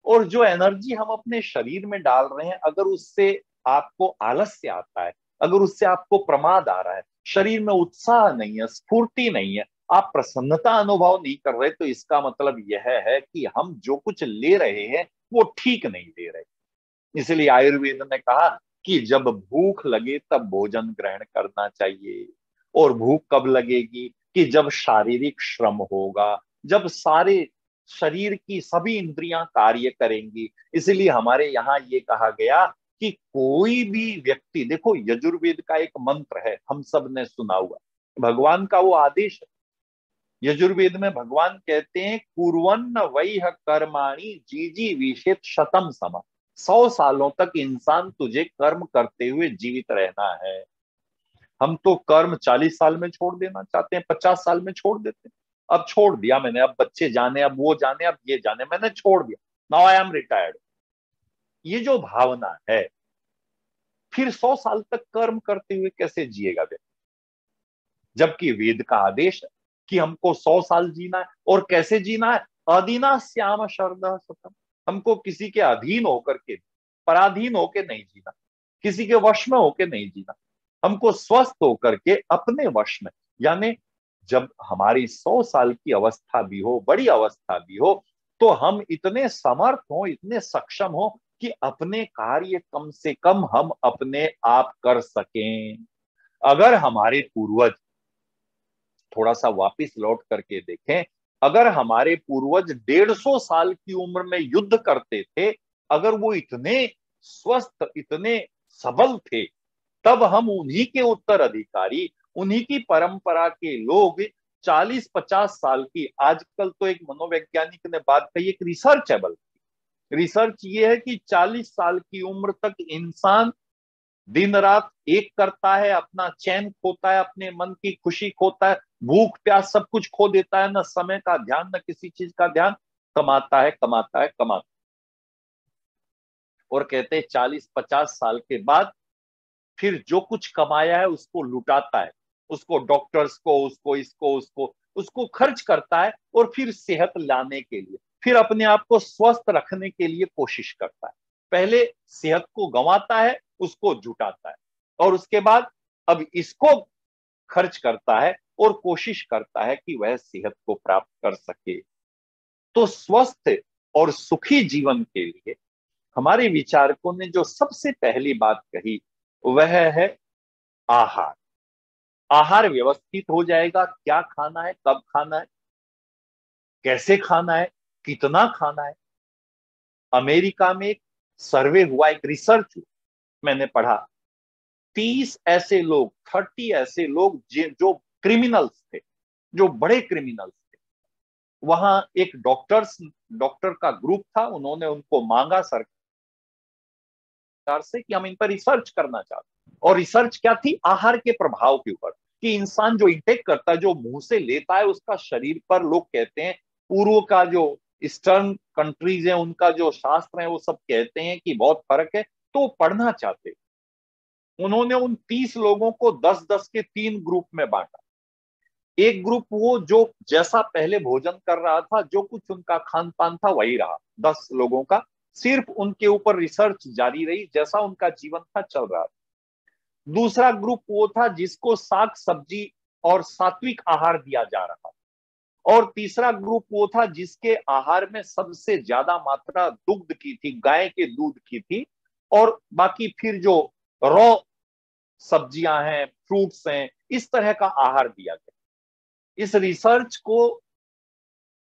Speaker 2: और जो एनर्जी हम अपने शरीर में डाल रहे हैं, अगर उससे आपको आलस्य आता है, अगर उससे आपको प्रमाद आ रहा है, शरीर में उत्साह नहीं है, स्फूर्ति नहीं है, आप प्रसन्नता अनुभव नहीं कर रहे, तो इसका मतलब यह है कि हम जो कुछ ले रहे हैं वो ठीक नहीं ले रहे। इसलिए आयुर्वेद ने कहा कि जब भूख लगे तब भोजन ग्रहण करना चाहिए। और भूख कब लगेगी? कि जब शारीरिक श्रम होगा, जब सारे शरीर की सभी इंद्रियां कार्य करेंगी। इसलिए हमारे यहाँ ये कहा गया कि कोई भी व्यक्ति, देखो यजुर्वेद का एक मंत्र है, हम सब ने सुना हुआ, भगवान का वो आदेश है। यजुर्वेद में भगवान कहते हैं, कुर्वन्न वैह कर्माणि जीजी विशेत शतम सम। 100 सालों तक इंसान तुझे कर्म करते हुए जीवित रहना है। हम तो कर्म 40 साल में छोड़ देना चाहते हैं, 50 साल में छोड़ देते हैं। अब छोड़ दिया मैंने, अब बच्चे जाने, अब वो जाने, अब ये जाने, मैंने छोड़ दिया, नाउ आई एम रिटायर्ड। ये जो भावना है, फिर 100 साल तक कर्म करते हुए कैसे जिएगा व्यक्ति? जबकि वेद का आदेश है कि हमको 100 साल जीना है। और कैसे जीना है? अधीना श्याम शरद सतम। हमको किसी के अधीन होकर के, पराधीन होकर नहीं जीना, किसी के वश में होकर नहीं जीना, हमको स्वस्थ होकर के अपने वश में। यानी जब हमारी 100 साल की अवस्था भी हो, बड़ी अवस्था भी हो, तो हम इतने समर्थ हो, इतने सक्षम हो कि अपने कार्य कम से कम हम अपने आप कर सकें। अगर हमारे पूर्वज, थोड़ा सा वापिस लौट करके देखें, अगर हमारे पूर्वज 150 साल की उम्र में युद्ध करते थे, अगर वो इतने स्वस्थ, इतने सबल थे, तब हम उन्हीं के उत्तराधिकारी, उन्हीं की परंपरा के लोग 40-50 साल की, आजकल तो एक मनोवैज्ञानिक ने बात कही, एक रिसर्च है, बल्कि रिसर्च ये है कि 40 साल की उम्र तक इंसान दिन रात एक करता है, अपना चैन खोता है, अपने मन की खुशी खोता है, भूख प्यास सब कुछ खो देता है, न समय का ध्यान, न किसी चीज का ध्यान, कमाता है कमाता है कमाता है। और कहते हैं 40-50 साल के बाद फिर जो कुछ कमाया है उसको लुटाता है, उसको डॉक्टर्स को, उसको इसको उसको उसको खर्च करता है, और फिर सेहत लाने के लिए, फिर अपने आप को स्वस्थ रखने के लिए कोशिश करता है। पहले सेहत को गंवाता है, उसको जुटाता है, और उसके बाद अब इसको खर्च करता है और कोशिश करता है कि वह सेहत को प्राप्त कर सके। तो स्वस्थ और सुखी जीवन के लिए हमारे विचारकों ने जो सबसे पहली बात कही वह है आहार। आहार व्यवस्थित हो जाएगा, क्या खाना है, कब खाना है, कैसे खाना है, कितना खाना है। अमेरिका में एक सर्वे हुआ, एक रिसर्च हुआ, मैंने पढ़ा, 30 ऐसे लोग जो क्रिमिनल्स थे, जो बड़े क्रिमिनल्स थे, वहां एक डॉक्टर का ग्रुप था, उन्होंने उनको मांगा सरकार से कि हम इन पर रिसर्च करना चाहते हैं। और रिसर्च क्या थी? आहार के प्रभाव के ऊपर, कि इंसान जो इंटेक करता है, जो मुंह से लेता है, उसका शरीर पर, लोग कहते हैं पूर्व का जो ईस्टर्न कंट्रीज है उनका जो शास्त्र है वो सब कहते हैं कि बहुत फर्क है, तो पढ़ना चाहते। उन्होंने उन 30 लोगों को 10-10 के 3 ग्रुप में बांटा। एक ग्रुप वो जो जैसा पहले भोजन कर रहा था, जो कुछ उनका खान पान था वही रहा, 10 लोगों का सिर्फ उनके ऊपर रिसर्च जारी रही, जैसा उनका जीवन था चल रहा था। दूसरा ग्रुप वो था जिसको साग सब्जी और सात्विक आहार दिया जा रहा था। और तीसरा ग्रुप वो था जिसके आहार में सबसे ज्यादा मात्रा दुग्ध की थी, गाय के दूध की थी। और बाकी फिर जो रॉ सब्जियां हैं, फ्रूट्स हैं, इस तरह का आहार दिया गया। इस रिसर्च को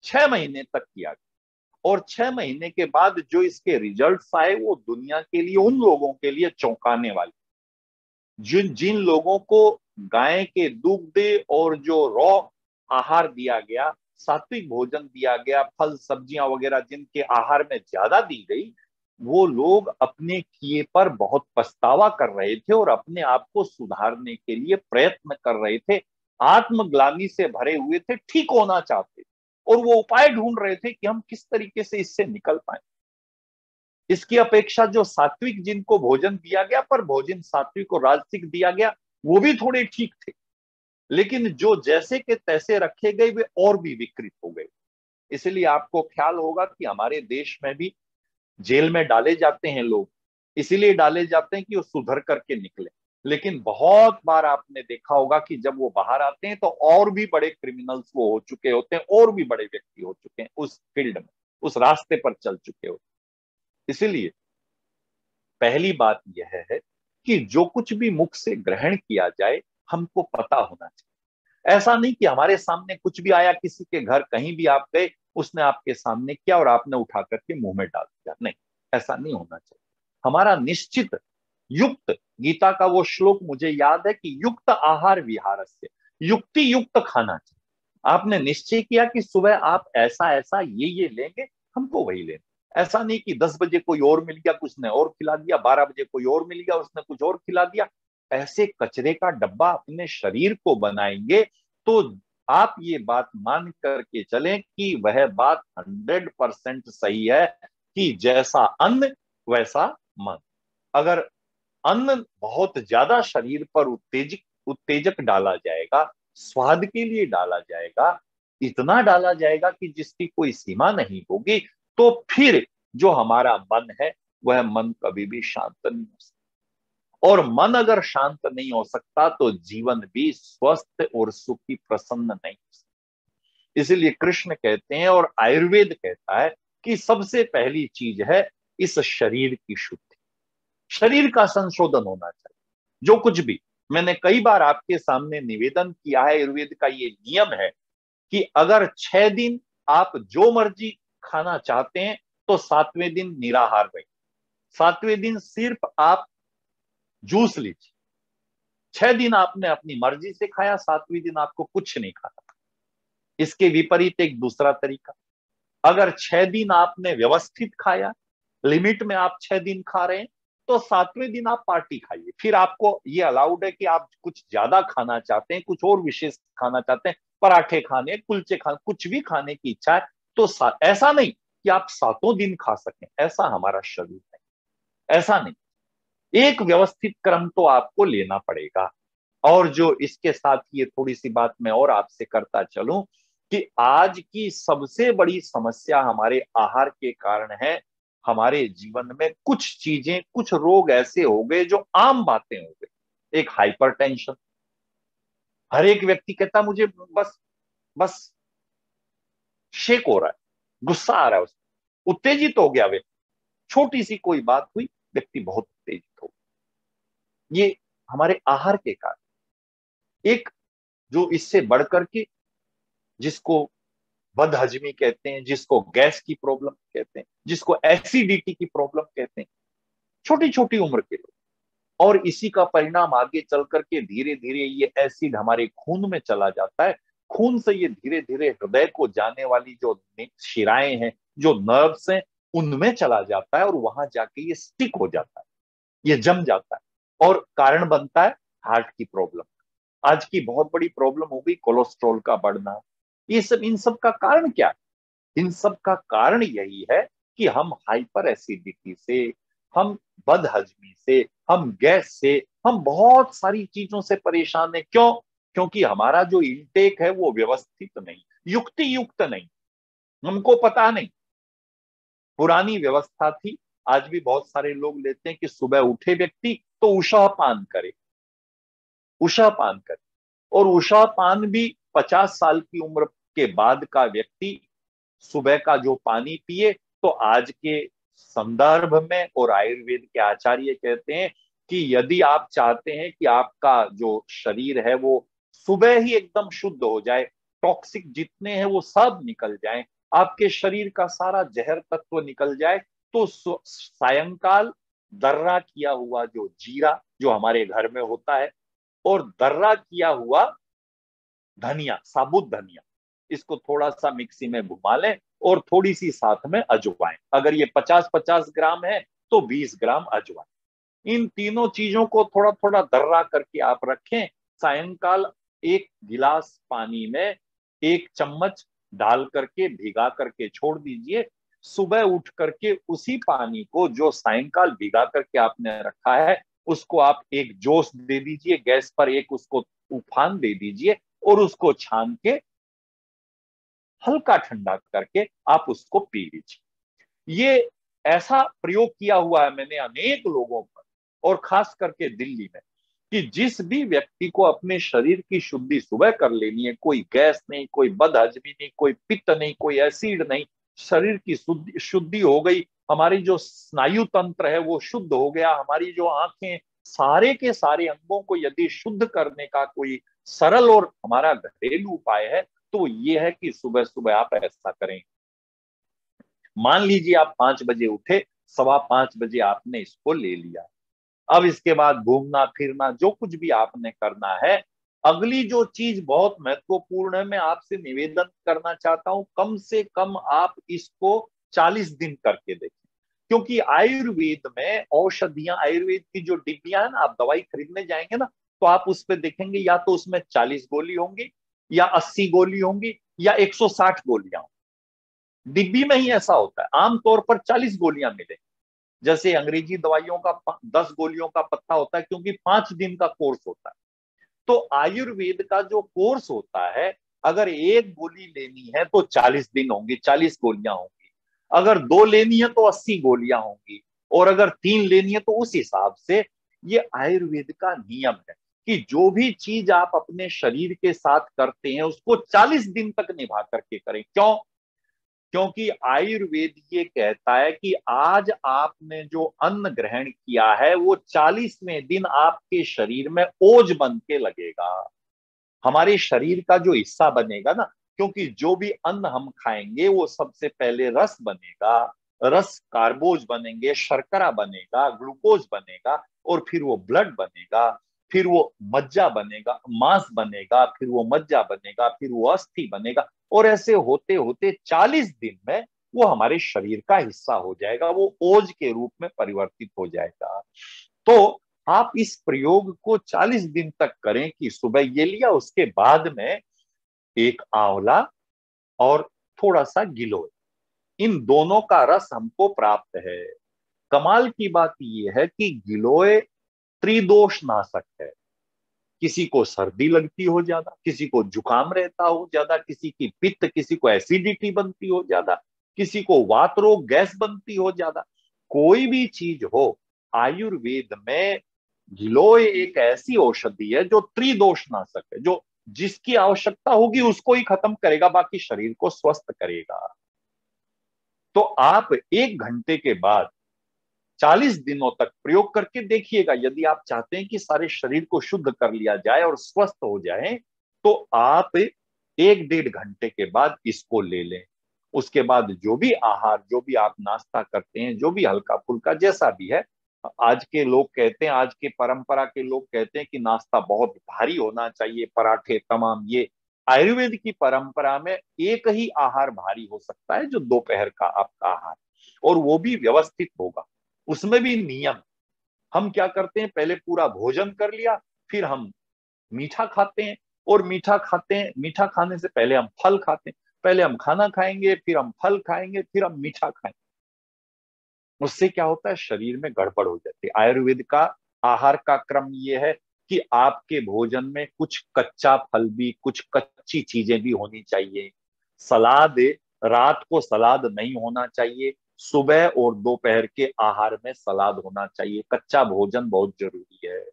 Speaker 2: 6 महीने तक किया गया, और 6 महीने के बाद जो इसके रिजल्ट्स आए वो दुनिया के लिए, उन लोगों के लिए चौंकाने वाले, जिन जिन लोगों को गाय के दुग्ध और जो रॉ आहार दिया गया, सात्विक भोजन दिया गया, फल सब्जियां वगैरह जिनके आहार में ज्यादा दी गई, वो लोग अपने किए पर बहुत पछतावा कर रहे थे और अपने आप को सुधारने के लिए प्रयत्न कर रहे थे, आत्मग्लानि से भरे हुए थे, ठीक होना चाहते थे और वो उपाय ढूंढ रहे थे कि हम किस तरीके से इससे निकल पाए। इसकी अपेक्षा जो सात्विक जिनको भोजन दिया गया, पर भोजन सात्विक और राजसिक दिया गया, वो भी थोड़े ठीक थे, लेकिन जो जैसे के तैसे रखे गए वे और भी विकृत हो गए। इसलिए आपको ख्याल होगा कि हमारे देश में भी जेल में डाले जाते हैं लोग, इसीलिए डाले जाते हैं कि वो सुधर करके निकले, लेकिन बहुत बार आपने देखा होगा कि जब वो बाहर आते हैं तो और भी बड़े क्रिमिनल्स वो हो चुके होते हैं, और भी बड़े व्यक्ति हो चुके हैं, उस फील्ड में, उस रास्ते पर चल चुके होते हैं। इसीलिए पहली बात यह है कि जो कुछ भी मुख से ग्रहण किया जाए हमको पता होना चाहिए। ऐसा नहीं कि हमारे सामने कुछ भी आया, किसी के घर कहीं भी आप गए, उसने आपके सामने किया और आपने उठा करके मुंह में डाल दिया, नहीं, ऐसा नहीं होना चाहिए। हमारा निश्चित युक्त, गीता का वो श्लोक मुझे याद है कि युक्त आहार विहारस्य, युक्ति युक्त खाना चाहिए। आपने निश्चय किया कि सुबह आप ऐसा ऐसा ये लेंगे, हमको वही लेना। ऐसा नहीं कि 10 बजे कोई और मिल गया, कुछ ने और खिला दिया, 12 बजे कोई और मिल गया, उसने कुछ और खिला दिया। ऐसे कचरे का डब्बा अपने शरीर को बनाएंगे तो आप ये बात मान करके चलें कि वह बात 100% सही है कि जैसा अन्न वैसा मन। अगर अन्न बहुत ज्यादा शरीर पर उत्तेजक डाला जाएगा, स्वाद के लिए डाला जाएगा, इतना डाला जाएगा कि जिसकी कोई सीमा नहीं होगी, तो फिर जो हमारा मन है वह मन कभी भी शांत नहीं हो सकता। और मन अगर शांत नहीं हो सकता तो जीवन भी स्वस्थ और सुखी प्रसन्न नहीं हो सकता। इसलिए कृष्ण कहते हैं और आयुर्वेद कहता है कि सबसे पहली चीज है इस शरीर की शुद्धि, शरीर का संशोधन होना चाहिए। जो कुछ भी, मैंने कई बार आपके सामने निवेदन किया है, आयुर्वेद का ये नियम है कि अगर 6 दिन आप जो मर्जी खाना चाहते हैं तो 7वें दिन निराहार रहिए, 7वें दिन सिर्फ आप जूस लीजिए। 6 दिन आपने अपनी मर्जी से खाया, 7वें दिन आपको कुछ नहीं खाना। इसके विपरीत एक दूसरा तरीका, अगर 6 दिन आपने व्यवस्थित खाया, लिमिट में आप 6 दिन खा रहे हैं, तो 7वें दिन आप पार्टी खाइए। फिर आपको ये अलाउड है कि आप कुछ ज्यादा खाना चाहते हैं, कुछ और विशेष खाना चाहते हैं, पराठे खाने, कुलचे खाने, कुछ भी खाने की इच्छा है, तो ऐसा नहीं कि आप 7 दिन खा सकें, ऐसा हमारा शरीर है, ऐसा नहीं। एक व्यवस्थित क्रम तो आपको लेना पड़ेगा। और जो इसके साथ ये थोड़ी सी बात मैं और आपसे करता चलूं कि आज की सबसे बड़ी समस्या हमारे आहार के कारण है। हमारे जीवन में कुछ चीजें, कुछ रोग ऐसे हो गए जो आम बातें हो गई। एक हाइपरटेंशन, हर एक व्यक्ति कहता मुझे बस बस शेक हो रहा है, गुस्सा आ रहा है, उसको उत्तेजित हो गया व्यक्ति, छोटी सी कोई बात हुई व्यक्ति बहुत उत्तेजित हो गया। ये हमारे आहार के कारण। एक जो इससे बढ़कर के, जिसको बदहजमी कहते हैं, जिसको गैस की प्रॉब्लम कहते हैं, जिसको एसिडिटी की प्रॉब्लम कहते हैं, छोटी छोटी उम्र के लोग। और इसी का परिणाम आगे चल करके धीरे धीरे ये एसिड हमारे खून में चला जाता है। खून से ये धीरे धीरे हृदय को जाने वाली जो शिराएं हैं, जो नर्व्स हैं, उनमें चला जाता है और वहां जाके ये स्टिक हो जाता है, ये जम जाता है और कारण बनता है हार्ट की प्रॉब्लम। आज की बहुत बड़ी प्रॉब्लम हो गई कोलेस्ट्रॉल का बढ़ना। ये सब, इन सब का कारण क्या है? इन सब का कारण यही है कि हम हाइपर एसिडिटी से, हम बदहजमी से, हम गैस से, हम बहुत सारी चीजों से परेशान है। क्यों? क्योंकि हमारा जो इनटेक है वो व्यवस्थित नहीं, युक्ति युक्त नहीं, हमको पता नहीं। पुरानी व्यवस्था थी, आज भी बहुत सारे लोग लेते हैं कि सुबह उठे व्यक्ति तो उषा पान करे, उषा पान करे। और उषा पान भी 50 साल की उम्र के बाद का व्यक्ति सुबह का जो पानी पिए, तो आज के संदर्भ में और आयुर्वेद के आचार्य कहते हैं कि यदि आप चाहते हैं कि आपका जो शरीर है वो सुबह ही एकदम शुद्ध हो जाए, टॉक्सिक जितने हैं वो सब निकल जाएं, आपके शरीर का सारा जहर तत्व निकल जाए, तो सायंकाल दर्रा किया हुआ जो जीरा जो हमारे घर में होता है, और दर्रा किया हुआ धनिया, साबुत धनिया, इसको थोड़ा सा मिक्सी में घुमा लें, और थोड़ी सी साथ में अजवाइन, अगर ये 50-50 ग्राम है तो 20 ग्राम अजवाइन, इन तीनों चीजों को थोड़ा थोड़ा दर्रा करके आप रखें। सायंकाल एक गिलास पानी में 1 चम्मच डाल करके भिगा करके छोड़ दीजिए। सुबह उठ करके उसी पानी को जो सायंकाल भिगा करके आपने रखा है, उसको आप एक जोश दे दीजिए, गैस पर एक उसको उफान दे दीजिए, और उसको छान के हल्का ठंडा करके आप उसको पी लीजिए। ये ऐसा प्रयोग किया हुआ है मैंने अनेक लोगों पर, और खास करके दिल्ली में, कि जिस भी व्यक्ति को अपने शरीर की शुद्धि सुबह कर लेनी है, कोई गैस नहीं, कोई बदहजमी नहीं, कोई पित्त नहीं, कोई एसिड नहीं, शरीर की शुद्धि हो गई, हमारी जो स्नायु तंत्र है वो शुद्ध हो गया, हमारी जो आंखें, सारे के सारे अंगों को यदि शुद्ध करने का कोई सरल और हमारा घरेलू उपाय है, तो ये है कि सुबह सुबह आप ऐसा करें। मान लीजिए आप 5 बजे उठे, 5:15 बजे आपने इसको ले लिया, अब इसके बाद घूमना फिरना जो कुछ भी आपने करना है, अगली जो चीज बहुत महत्वपूर्ण है, मैं आपसे निवेदन करना चाहता हूं, कम से कम आप इसको 40 दिन करके देखें। क्योंकि आयुर्वेद में औषधियां, आयुर्वेद की जो डिब्बियां है ना, आप दवाई खरीदने जाएंगे ना, तो आप उस पर देखेंगे या तो उसमें 40 गोली होंगी, या 80 गोली होंगी, या 160 गोलियां होंगी। डिब्बी में ही ऐसा होता है, आमतौर पर 40 गोलियां मिलेंगी। जैसे अंग्रेजी दवाइयों का 10 गोलियों का पत्ता होता है, क्योंकि 5 दिन का कोर्स होता है। तो आयुर्वेद का जो कोर्स होता है, अगर एक गोली लेनी है तो 40 दिन होंगे, 40 गोलियां होंगी, अगर 2 लेनी है तो 80 गोलियां होंगी, और अगर 3 लेनी है तो उस हिसाब से। ये आयुर्वेद का नियम है कि जो भी चीज आप अपने शरीर के साथ करते हैं उसको 40 दिन तक निभा करके करें। क्यों? क्योंकि आयुर्वेद ये कहता है कि आज आपने जो अन्न ग्रहण किया है वो 40वें दिन आपके शरीर में ओज बन के लगेगा, हमारे शरीर का जो हिस्सा बनेगा ना। क्योंकि जो भी अन्न हम खाएंगे वो सबसे पहले रस बनेगा, रस कार्बोज बनेंगे, शर्करा बनेगा, ग्लूकोज बनेगा, और फिर वो ब्लड बनेगा, फिर वो मज्जा बनेगा, मांस बनेगा, फिर वो मज्जा बनेगा, फिर वो अस्थि बनेगा, और ऐसे होते होते 40 दिन में वो हमारे शरीर का हिस्सा हो जाएगा, वो ओज के रूप में परिवर्तित हो जाएगा। तो आप इस प्रयोग को 40 दिन तक करें कि सुबह ये लिया, उसके बाद में एक आंवला और थोड़ा सा गिलोय, इन दोनों का रस हमको प्राप्त है। कमाल की बात यह है कि गिलोय त्रिदोष नाशक है। किसी को सर्दी लगती हो ज्यादा, किसी को जुकाम रहता हो ज्यादा, किसी की पित्त, किसी को एसिडिटी बनती हो ज्यादा, किसी को वात रोग गैस बनती हो ज्यादा, कोई भी चीज हो, आयुर्वेद में गिलोय एक ऐसी औषधि है जो त्रिदोष नाशक है, जो जिसकी आवश्यकता होगी उसको ही खत्म करेगा, बाकी शरीर को स्वस्थ करेगा। तो आप 1 घंटे के बाद 40 दिनों तक प्रयोग करके देखिएगा। यदि आप चाहते हैं कि सारे शरीर को शुद्ध कर लिया जाए और स्वस्थ हो जाए, तो आप 1-1.5 घंटे के बाद इसको ले लें। उसके बाद जो भी आहार, जो भी आप नाश्ता करते हैं, जो भी हल्का फुल्का जैसा भी है, आज के लोग कहते हैं, आज के परंपरा के लोग कहते हैं कि नाश्ता बहुत भारी होना चाहिए, पराठे तमाम, ये आयुर्वेद की परंपरा में एक ही आहार भारी हो सकता है, जो दोपहर का आपका आहार, और वो भी व्यवस्थित होगा, उसमें भी नियम। हम क्या करते हैं, पहले पूरा भोजन कर लिया, फिर हम मीठा खाते हैं, और मीठा खाते हैं, मीठा खाने से पहले हम फल खाते हैं, पहले हम खाना खाएंगे, फिर हम फल खाएंगे, फिर हम मीठा खाएंगे। उससे क्या होता है, शरीर में गड़बड़ हो जाती है। आयुर्वेद का आहार का क्रम ये है कि आपके भोजन में कुछ कच्चा फल भी, कुछ कच्ची चीजें भी होनी चाहिए। सलाद, रात को सलाद नहीं होना चाहिए, सुबह और दोपहर के आहार में सलाद होना चाहिए। कच्चा भोजन बहुत जरूरी है।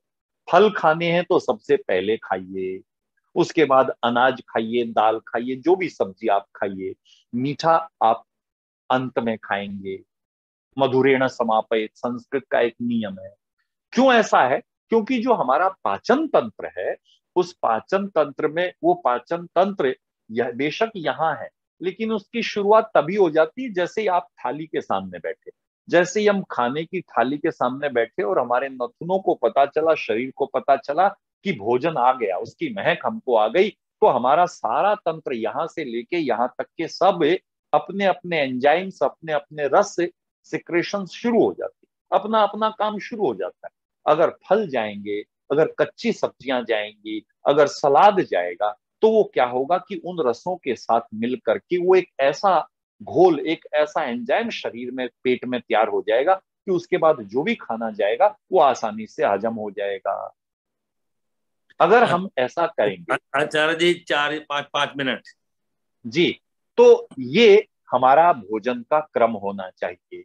Speaker 2: फल खाने हैं तो सबसे पहले खाइए, उसके बाद अनाज खाइए, दाल खाइए, जो भी सब्जी आप खाइए। मीठा आप अंत में खाएंगे। मधुरेण समापयेत, संस्कृत का एक नियम है। क्यों ऐसा है? क्योंकि जो हमारा पाचन तंत्र है, उस पाचन तंत्र में, वो पाचन तंत्र बेशक यहाँ है, लेकिन उसकी शुरुआत तभी हो जाती है जैसे ही आप थाली के सामने बैठे। जैसे ही हम खाने की थाली के सामने बैठे और हमारे नथुनों को पता चला, शरीर को पता चला कि भोजन आ गया, उसकी महक हमको आ गई, तो हमारा सारा तंत्र यहां से लेके यहां तक के सब अपने अपने एंजाइम्स, अपने अपने रस सिक्रेशन शुरू हो जाती, अपना अपना काम शुरू हो जाता है। अगर फल जाएंगे, अगर कच्ची सब्जियां जाएंगी, अगर सलाद जाएगा, तो वो क्या होगा कि उन रसों के साथ मिल करके वो एक ऐसा घोल, एक ऐसा एंजाइम शरीर में, पेट में तैयार हो जाएगा कि उसके बाद जो भी खाना जाएगा वो आसानी से हजम हो जाएगा, अगर हम ऐसा करेंगे।
Speaker 1: आचार्य जी, 4 5 5 मिनट।
Speaker 2: जी, तो ये हमारा भोजन का क्रम होना चाहिए।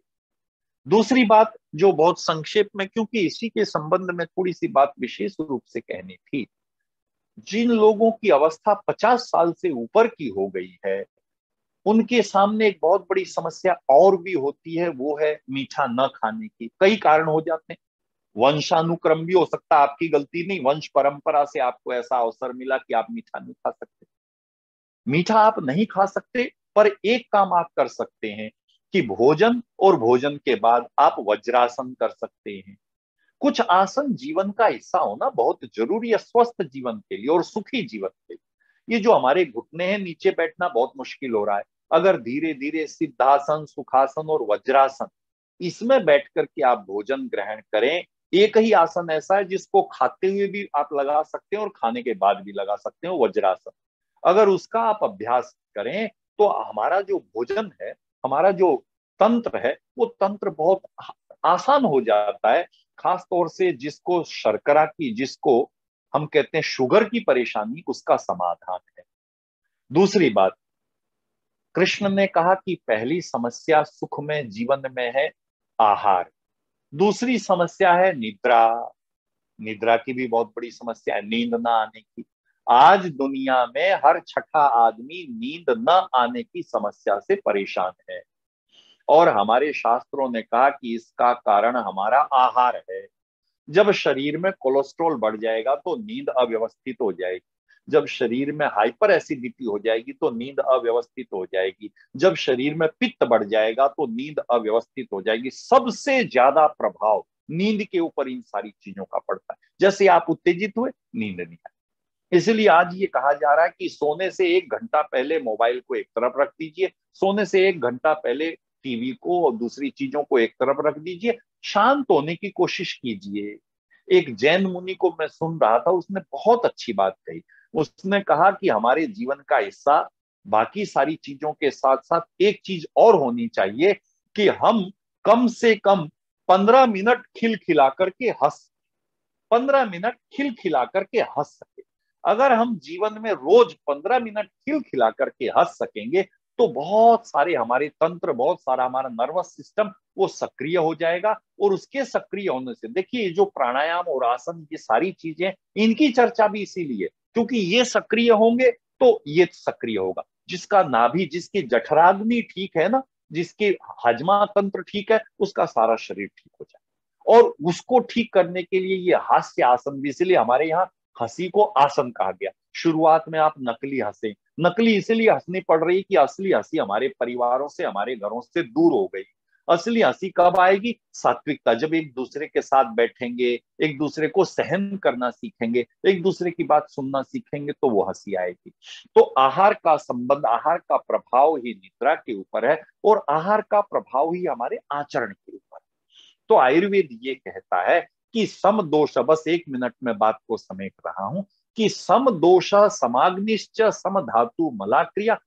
Speaker 2: दूसरी बात जो बहुत संक्षेप में, क्योंकि इसी के संबंध में थोड़ी सी बात विशेष रूप से कहनी थी, जिन लोगों की अवस्था 50 साल से ऊपर की हो गई है, उनके सामने एक बहुत बड़ी समस्या और भी होती है, वो है मीठा न खाने की। कई कारण हो जाते हैं, वंशानुक्रम भी हो सकता है, आपकी गलती नहीं, वंश परंपरा से आपको ऐसा अवसर मिला कि आप मीठा नहीं खा सकते। मीठा आप नहीं खा सकते, पर एक काम आप कर सकते हैं कि भोजन और भोजन के बाद आप वज्रासन कर सकते हैं। कुछ आसन जीवन का हिस्सा होना बहुत जरूरी है, स्वस्थ जीवन के लिए और सुखी जीवन के लिए। ये जो हमारे घुटने हैं, नीचे बैठना बहुत मुश्किल हो रहा है, अगर धीरे धीरे सिद्धासन, सुखासन और वज्रासन, इसमें बैठ करके आप भोजन ग्रहण करें। एक ही आसन ऐसा है जिसको खाते हुए भी आप लगा सकते हैं और खाने के बाद भी लगा सकते हो, वज्रासन। अगर उसका आप अभ्यास करें तो हमारा जो भोजन है, हमारा जो तंत्र है, वो तंत्र बहुत आसान हो जाता है। खास तौर से जिसको शर्करा की, जिसको हम कहते हैं शुगर की परेशानी, उसका समाधान है। दूसरी बात, कृष्ण ने कहा कि पहली समस्या सुख में, जीवन में है आहार। दूसरी समस्या है निद्रा। निद्रा की भी बहुत बड़ी समस्या है, नींद ना आने की। आज दुनिया में हर छठा आदमी नींद न आने की समस्या से परेशान है, और हमारे शास्त्रों ने कहा कि इसका कारण हमारा आहार है। जब शरीर में कोलेस्ट्रॉल बढ़ जाएगा तो नींद अव्यवस्थित हो जाएगी, जब शरीर में हाइपर एसिडिटी हो जाएगी तो नींद अव्यवस्थित हो जाएगी, जब शरीर में पित्त बढ़ जाएगा तो नींद अव्यवस्थित हो जाएगी। सबसे ज्यादा प्रभाव नींद के ऊपर इन सारी चीजों का पड़ता है। जैसे आप उत्तेजित हुए, नींद नहीं आई। इसलिए आज ये कहा जा रहा है कि सोने से 1 घंटा पहले मोबाइल को एक तरफ रख दीजिए, सोने से 1 घंटा पहले टीवी को और दूसरी चीजों को एक तरफ रख दीजिए, शांत होने की कोशिश कीजिए। एक जैन मुनि को मैं सुन रहा था, उसने बहुत अच्छी बात कही। उसने कहा कि हमारे जीवन का हिस्सा बाकी सारी चीजों के साथ साथ एक चीज और होनी चाहिए कि हम कम से कम 15 मिनट खिलखिला करके हंस, 15 मिनट खिलखिला करके हंस सके। अगर हम जीवन में रोज 15 मिनट खिलखिला करके हंस सकेंगे तो बहुत सारे हमारे तंत्र, बहुत सारा हमारा नर्वस सिस्टम वो सक्रिय हो जाएगा। और उसके सक्रिय होने से, देखिए जो प्राणायाम और आसन, ये सारी चीजें, इनकी चर्चा भी इसीलिए क्योंकि ये सक्रिय होंगे तो ये सक्रिय होगा। जिसका नाभि, जिसकी जठराग्नि ठीक है ना, जिसके हजमा तंत्र ठीक है, उसका सारा शरीर ठीक हो जाए। और उसको ठीक करने के लिए ये हास्य आसन भी, इसलिए हमारे यहाँ हंसी को आसन कहा गया। शुरुआत में आप नकली हंसे, नकली इसलिए हंसनी पड़ रही कि असली हंसी हमारे परिवारों से, हमारे घरों से दूर हो गई। असली हंसी कब आएगी? सात्विकता, जब एक दूसरे के साथ बैठेंगे, एक दूसरे को सहन करना सीखेंगे, एक दूसरे की बात सुनना सीखेंगे, तो वो हंसी आएगी। तो आहार का संबंध, आहार का प्रभाव ही निद्रा के ऊपर है और आहार का प्रभाव ही हमारे आचरण के ऊपर है। तो आयुर्वेद ये कहता है कि सम दोष, बस 1 मिनट में बात को समेट रहा हूं, कि सम दोष समाग्निश्च सम धातु मलाक्रिया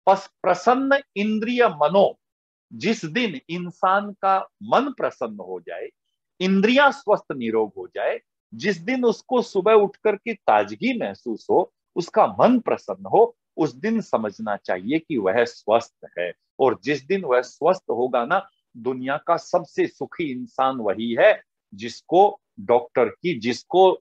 Speaker 2: प्रसन्न इंद्रिय मनो। जिस दिन इंसान का मन प्रसन्न हो जाए, इंद्रियां स्वस्थ निरोग हो जाए, जिस दिन उसको सुबह उठ करके ताजगी महसूस हो, उसका मन प्रसन्न हो, उस दिन समझना चाहिए कि वह स्वस्थ है। और जिस दिन वह स्वस्थ होगा ना, दुनिया का सबसे सुखी इंसान वही है जिसको डॉक्टर की, जिसको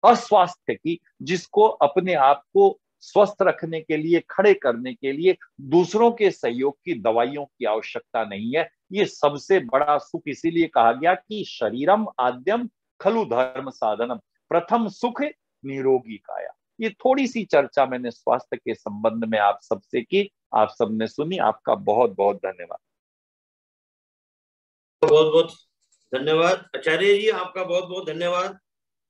Speaker 2: अस्वास्थ्य की, जिसको अपने आप को स्वस्थ रखने के लिए, खड़े करने के लिए दूसरों के सहयोग की, दवाइयों की आवश्यकता नहीं है। ये सबसे बड़ा सुख इसीलिए कहा गया कि शरीरम आद्यम खलु धर्म साधनम, प्रथम सुख निरोगी काया। ये थोड़ी सी चर्चा मैंने स्वास्थ्य के संबंध में आप सबसे की, आप सबने सुनी। आपका बहुत बहुत धन्यवाद।
Speaker 1: बहुत बहुत धन्यवाद आचार्य जी, आपका बहुत बहुत धन्यवाद।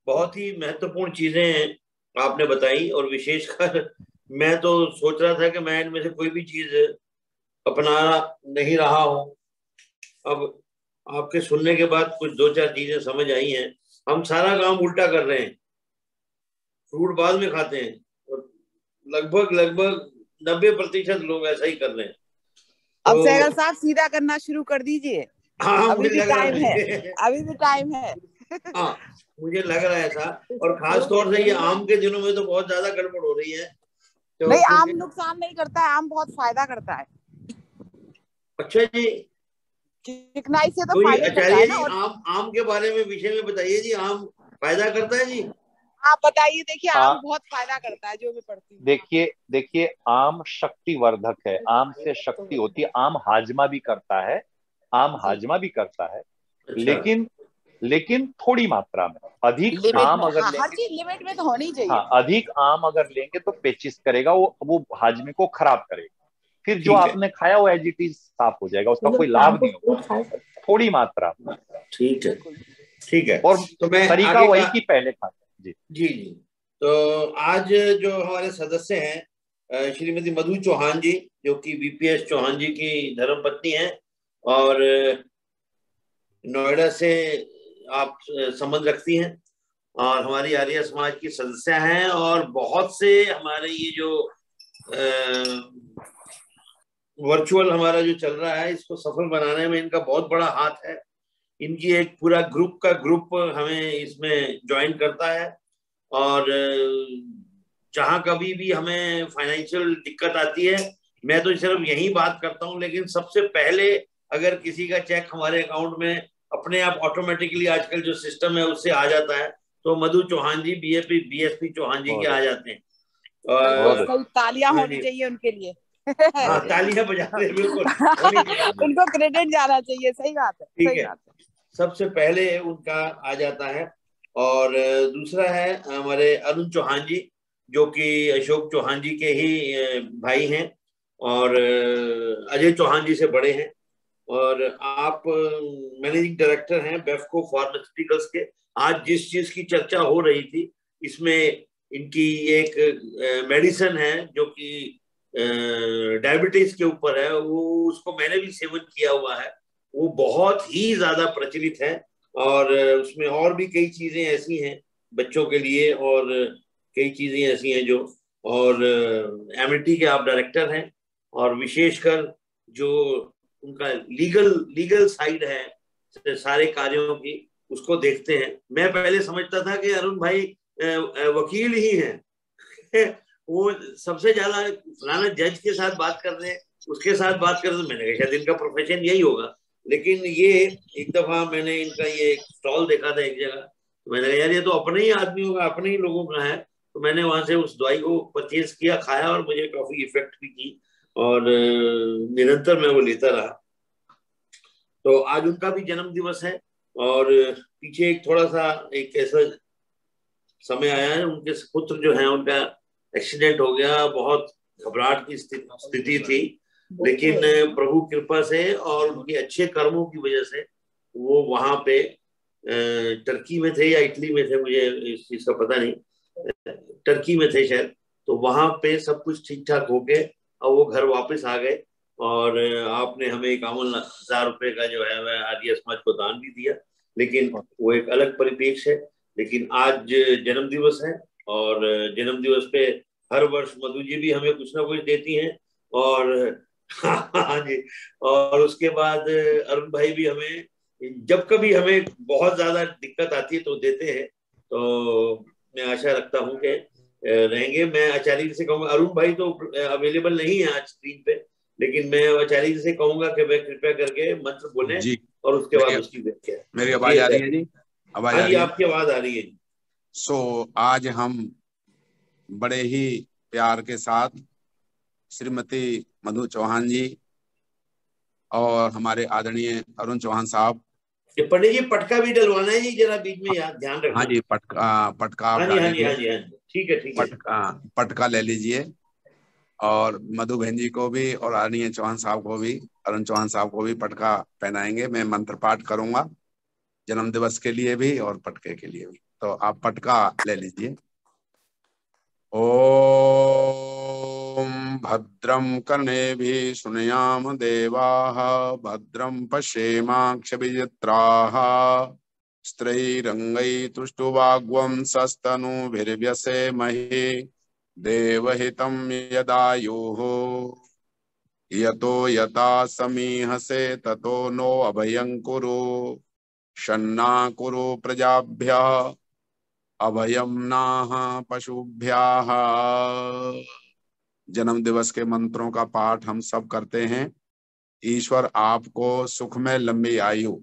Speaker 1: बहुत ही महत्वपूर्ण चीजें आपने बताई, और विशेषकर मैं तो सोच रहा था कि मैं इनमें से कोई भी चीज अपना नहीं रहा हूं। अब आपके सुनने के बाद कुछ दो चार चीजें समझ आई हैं। हम सारा काम उल्टा कर रहे हैं, फ्रूट बाद में खाते हैं, और लगभग लगभग 90% लोग ऐसा ही कर रहे हैं।
Speaker 3: अब
Speaker 1: तो
Speaker 3: सहगल साहब सीधा करना शुरू कर दीजिए।
Speaker 1: हाँ,
Speaker 3: अभी
Speaker 1: मुझे
Speaker 3: भी
Speaker 1: लग रहा
Speaker 3: टाइम है,
Speaker 1: है
Speaker 3: अभी भी टाइम है।
Speaker 1: हाँ, मुझे लग रहा है ऐसा। और खास तौर से ये आम के दिनों में तो बहुत ज्यादा गड़बड़ हो रही है। तो
Speaker 3: नहीं, आम नुकसान नहीं करता है, आम बहुत फायदा करता है।
Speaker 1: अच्छा जी,
Speaker 3: चिकनाई से तो
Speaker 1: तो ये
Speaker 3: फायदा करता
Speaker 1: आचार्य
Speaker 3: है
Speaker 1: जी
Speaker 3: ना। और
Speaker 1: आम के बारे में विषय में बताइए जी, आम फायदा करता है जी?
Speaker 3: आप बताइए। देखिए, आम बहुत फायदा करता है, जो मैं पढ़ती हूँ।
Speaker 2: देखिए आम शक्तिवर्धक है, आम से शक्ति होती है। आम हाजमा भी करता है, आम हाजमा भी करता है,
Speaker 1: अच्छा,
Speaker 2: लेकिन थोड़ी मात्रा में। अधिक
Speaker 3: लिमिट
Speaker 2: आम
Speaker 3: में,
Speaker 2: अगर
Speaker 3: हाँ, हर
Speaker 2: लेंगे,
Speaker 3: चीज लिमिट में तो होनी चाहिए।
Speaker 2: हाँ, अधिक आम अगर लेंगे तो पेचिश करेगा, वो हाजमे को खराब करेगा। फिर जो
Speaker 1: ठीक है,
Speaker 2: आपने खाया वो एज इट इज साफ हो जाएगा, उसका कोई लाभ नहीं होगा। थोड़ी मात्रा में।
Speaker 1: ठीक है, ठीक है।
Speaker 2: और
Speaker 1: तो मैं
Speaker 2: तरीका
Speaker 1: आगे
Speaker 2: वही
Speaker 1: का
Speaker 2: कि पहले खाते जी।
Speaker 1: जी जी। तो आज जो हमारे सदस्य हैं, श्रीमती मधु चौहान जी, जो कि बीपीएस चौहान जी की धर्मपत्नी हैं, और नोएडा से आप संबंध रखती हैं, और हमारी आर्य समाज की सदस्य हैं, और बहुत से हमारे ये जो वर्चुअल हमारा जो चल रहा है, इसको सफल बनाने में इनका बहुत बड़ा हाथ है। इनकी एक पूरा ग्रुप का ग्रुप हमें इसमें ज्वाइन करता है, और जहां कभी भी हमें फाइनेंशियल दिक्कत आती है, मैं तो सिर्फ यही बात करता हूं, लेकिन सबसे पहले अगर किसी का चेक हमारे अकाउंट में अपने आप ऑटोमेटिकली आजकल जो सिस्टम है उससे आ जाता है, तो मधु चौहान जी बीएसपी चौहान जी के आ जाते हैं। और
Speaker 3: तालियां
Speaker 1: हाँ
Speaker 3: होनी
Speaker 1: जी,
Speaker 3: चाहिए उनके लिए।
Speaker 1: हाँ, तालियां बजा रहे, बिल्कुल होनी चाहिए।
Speaker 3: उनको क्रेडिट जाना चाहिए। सही बात है,
Speaker 1: ठीक
Speaker 3: सही
Speaker 1: है,
Speaker 3: बात है।
Speaker 1: सबसे पहले उनका आ जाता है। और दूसरा है हमारे अरुण चौहान जी, जो कि अशोक चौहान जी के ही भाई हैं, और अजय चौहान जी से बड़े हैं। और आप मैनेजिंग डायरेक्टर हैं बेफको फार्मास्यूटिकल्स के। आज जिस चीज की चर्चा हो रही थी, इसमें इनकी एक मेडिसिन है जो कि डायबिटीज के ऊपर है, वो उसको मैंने भी सेवन किया हुआ है, वो बहुत ही ज्यादा प्रचलित है। और उसमें और भी कई चीजें ऐसी हैं बच्चों के लिए, और कई चीजें ऐसी हैं जो, और एमिटी के आप डायरेक्टर हैं, और विशेषकर जो उनका लीगल साइड है सारे कार्यों की, उसको देखते हैं। मैं पहले समझता था कि अरुण भाई वकील ही हैं वो सबसे ज्यादा फलाना जज के साथ बात कर रहे हैं, उसके साथ बात कर रहे हैं। मैंने कहा शायद इनका प्रोफेशन यही होगा। लेकिन ये एक दफा मैंने इनका ये स्टॉल देखा था एक जगह, तो मैंने कहा यार ये तो अपने ही आदमियों का, अपने ही लोगों का है। तो मैंने वहां से उस दवाई को परचेज किया, खाया, और मुझे काफी इफेक्ट भी की, और निरंतर मैं वो लेता रहा। तो आज उनका भी जन्म दिवस है, और पीछे एक थोड़ा सा एक ऐसा समय आया है, उनके पुत्र जो है उनका एक्सीडेंट हो गया, बहुत घबराहट की स्थिति थी, लेकिन प्रभु कृपा से और उनके अच्छे कर्मों की वजह से वो वहां पे टर्की में थे या इटली में थे, मुझे इस चीज का पता नहीं, टर्की में थे शायद। तो वहां पे सब कुछ ठीक ठाक हो गए, और वो घर वापस आ गए। और आपने हमें 51,000 रुपए का जो है वह आर्य समाज को दान भी दिया, लेकिन वो एक अलग परिप्रेक्ष्य है। लेकिन आज जन्म दिवस है, और जन्म दिवस पे हर वर्ष मधु जी भी हमें कुछ ना कुछ देती हैं, और हाँ जी, और उसके बाद अरुण भाई भी हमें जब कभी हमें बहुत ज्यादा दिक्कत आती है तो देते हैं। तो मैं आशा रखता हूँ कि रहेंगे। मैं आचार्य जी से कहूंगा, अरुण भाई तो अवेलेबल नहीं है आज स्क्रीन पे, लेकिन मैं आचार्य जी से कहूंगा कि वह कृपया करके मंत्र बोले,
Speaker 4: जी,
Speaker 1: और उसके बाद उसकी व्याख्या।
Speaker 4: मेरी आवाज आ रही है जी? आवाज आ रही है?
Speaker 1: आपकी आवाज आ रही है जी।
Speaker 4: आज हम बड़े ही प्यार के साथ श्रीमती मधु चौहान जी और हमारे आदरणीय अरुण चौहान साहब,
Speaker 1: पंडित जी पटका भी डलवाना है जी, जरा बीच में याद ध्यान रखना।
Speaker 4: हाँ जी, पटका आप
Speaker 1: हाँ जी, हाँ जी,
Speaker 4: डालेंगे।
Speaker 1: हाँ जी, हाँ जी, ठीक है, ठीक है।
Speaker 4: पटका ले लीजिए, और मधु बहन जी को भी और आदरणीय चौहान साहब को भी, अरुण चौहान साहब को भी पटका पहनाएंगे। मैं मंत्र पाठ करूंगा जन्म दिवस के लिए भी और पटके के लिए भी। तो आप पटका ले लीजिए। ओम भद्रं कर्णेभिः शृणुयाम देवाः, भद्रं पश्येमाक्षभिर्यजत्राः, स्त्रैरङ्गैस्तुष्टुवाग्वंशस्तनूभिर्व्यसेमहि देवहितं यदायुः। यतो यथा समीहसे ततो नो अभयं कुरु, शन्ना कुरु प्रजाभ्यः अभयं नाह पशुभ्याः। जन्म दिवस के मंत्रों का पाठ हम सब करते हैं। ईश्वर आपको सुख में लंबी आयु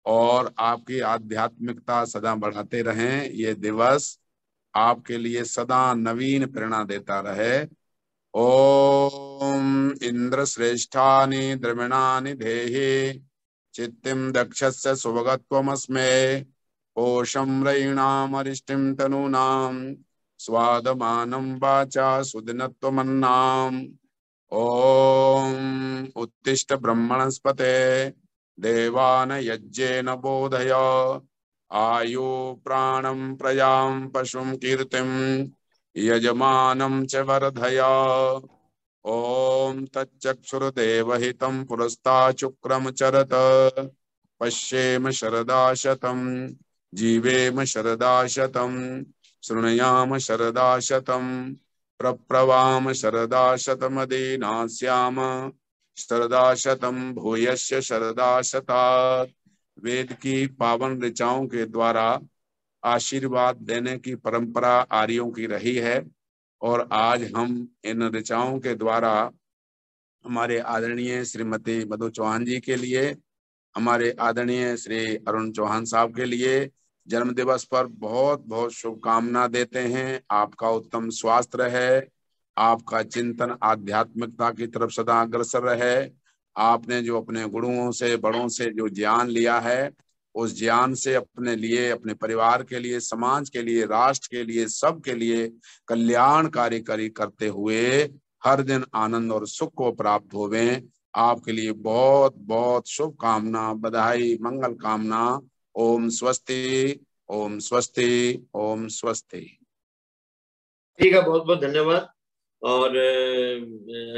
Speaker 4: और आपकी आध्यात्मिकता सदा बढ़ाते रहें। ये दिवस आपके लिए सदा नवीन प्रेरणा देता रहे। ओम इंद्र श्रेष्ठानि द्रविणानि देहि, चित्तिं दक्षस्य सुभगत्वमस्मे, पोषं रयिणामरिष्टिं तनूनां, स्वादमानं वाचा सुदिनत्वमन्नाम्। ओम उत्तिष्ठ ब्रह्मणस्पते देवान यज्ञेन बोधय, आयु प्राणं प्रजां पशुं कीर्तिं यजमानं च वर्धय। ओम तच्चक्षुर्देवहितं पुरस्ताचुक्रम चरत, पश्येम शरदा शतं जीवेम शरदा शतं, शृणुयाम शरदा शतं प्रप्रवाम शरदा शतमदीनास्याम शरदा शतं भूयस्य शरदा शतात्। वेद की पावन ऋचाओं के द्वारा आशीर्वाद देने की परंपरा आर्यों की रही है, और आज हम इन ऋचाओं के द्वारा हमारे आदरणीय श्रीमती मधु चौहान जी के लिए, हमारे आदरणीय श्री अरुण चौहान साहब के लिए जन्म दिवस पर बहुत बहुत शुभकामना देते हैं। आपका उत्तम स्वास्थ्य रहे, आपका चिंतन आध्यात्मिकता की तरफ सदा अग्रसर रहे। आपने जो अपने गुरुओं से, बड़ों से जो ज्ञान लिया है, उस ज्ञान से अपने लिए, अपने परिवार के लिए, समाज के लिए, राष्ट्र के लिए, सब के लिए कल्याणकारी करते हुए हर दिन आनंद और सुख को प्राप्त होवें। आपके लिए बहुत बहुत शुभकामना, बधाई, मंगल कामना। ओम स्वस्ति, ओम स्वस्ति, ओम स्वस्ति।
Speaker 1: ठीक है, बहुत बहुत धन्यवाद। और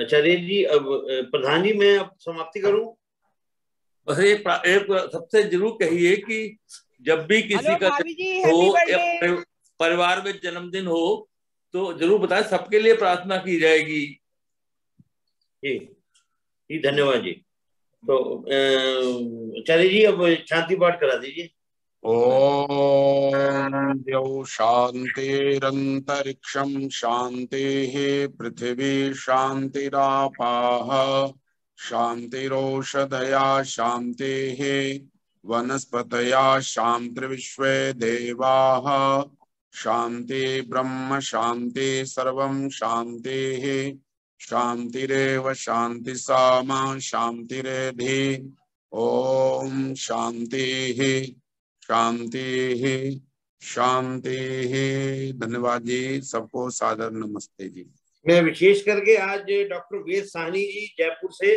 Speaker 1: आचार्य जी, अब प्रधान जी, मैं अब समाप्ति करूं।
Speaker 5: बस एक सबसे जरूर कहिए कि जब भी किसी का हो या परिवार में जन्मदिन हो तो जरूर बताएं, सबके लिए प्रार्थना की जाएगी।
Speaker 1: जी धन्यवाद जी। तो आचार्य जी, अब शांति पाठ करा दीजिए।
Speaker 4: ओम द्यौ शांतिरंतरिक्षं शांतिः, पृथिवी शांतिरापाः शांतिरोषधया शांतिः, वनस्पतया शांतिर्विश्वे देवाः शांति ब्रह्म शांति सर्वं शांतिः, शांतिरेव शांति सामा शांतिरेधि। ओम शांतिः शांति शांति। धन्यवाद जी, सबको सादर नमस्ते जी।
Speaker 1: मैं विशेष करके आज डॉक्टर वेद साहनी जी जयपुर से,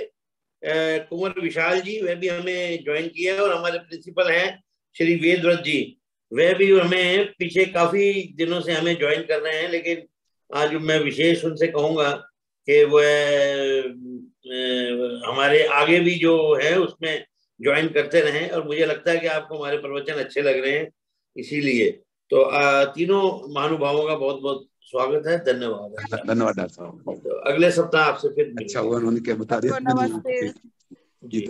Speaker 1: कुंवर विशाल जी, वह भी हमें ज्वाइन किया है, और हमारे प्रिंसिपल हैं श्री वेदव्रत जी, वह भी हमें पीछे काफी दिनों से हमें ज्वाइन कर रहे हैं। लेकिन आज मैं विशेष उनसे कहूंगा कि वह हमारे आगे भी जो है उसमें ज्वाइन करते रहें, और मुझे लगता है कि आपको हमारे प्रवचन अच्छे लग रहे हैं, इसीलिए तो तीनों महानुभावों का बहुत बहुत स्वागत है। धन्यवाद।
Speaker 4: धन्यवाद डॉक्टर साहब।
Speaker 1: तो अगले सप्ताह आपसे फिर
Speaker 4: अच्छा हुआ उन्होंने क्या बता दिया।
Speaker 3: नमस्ते
Speaker 4: जी।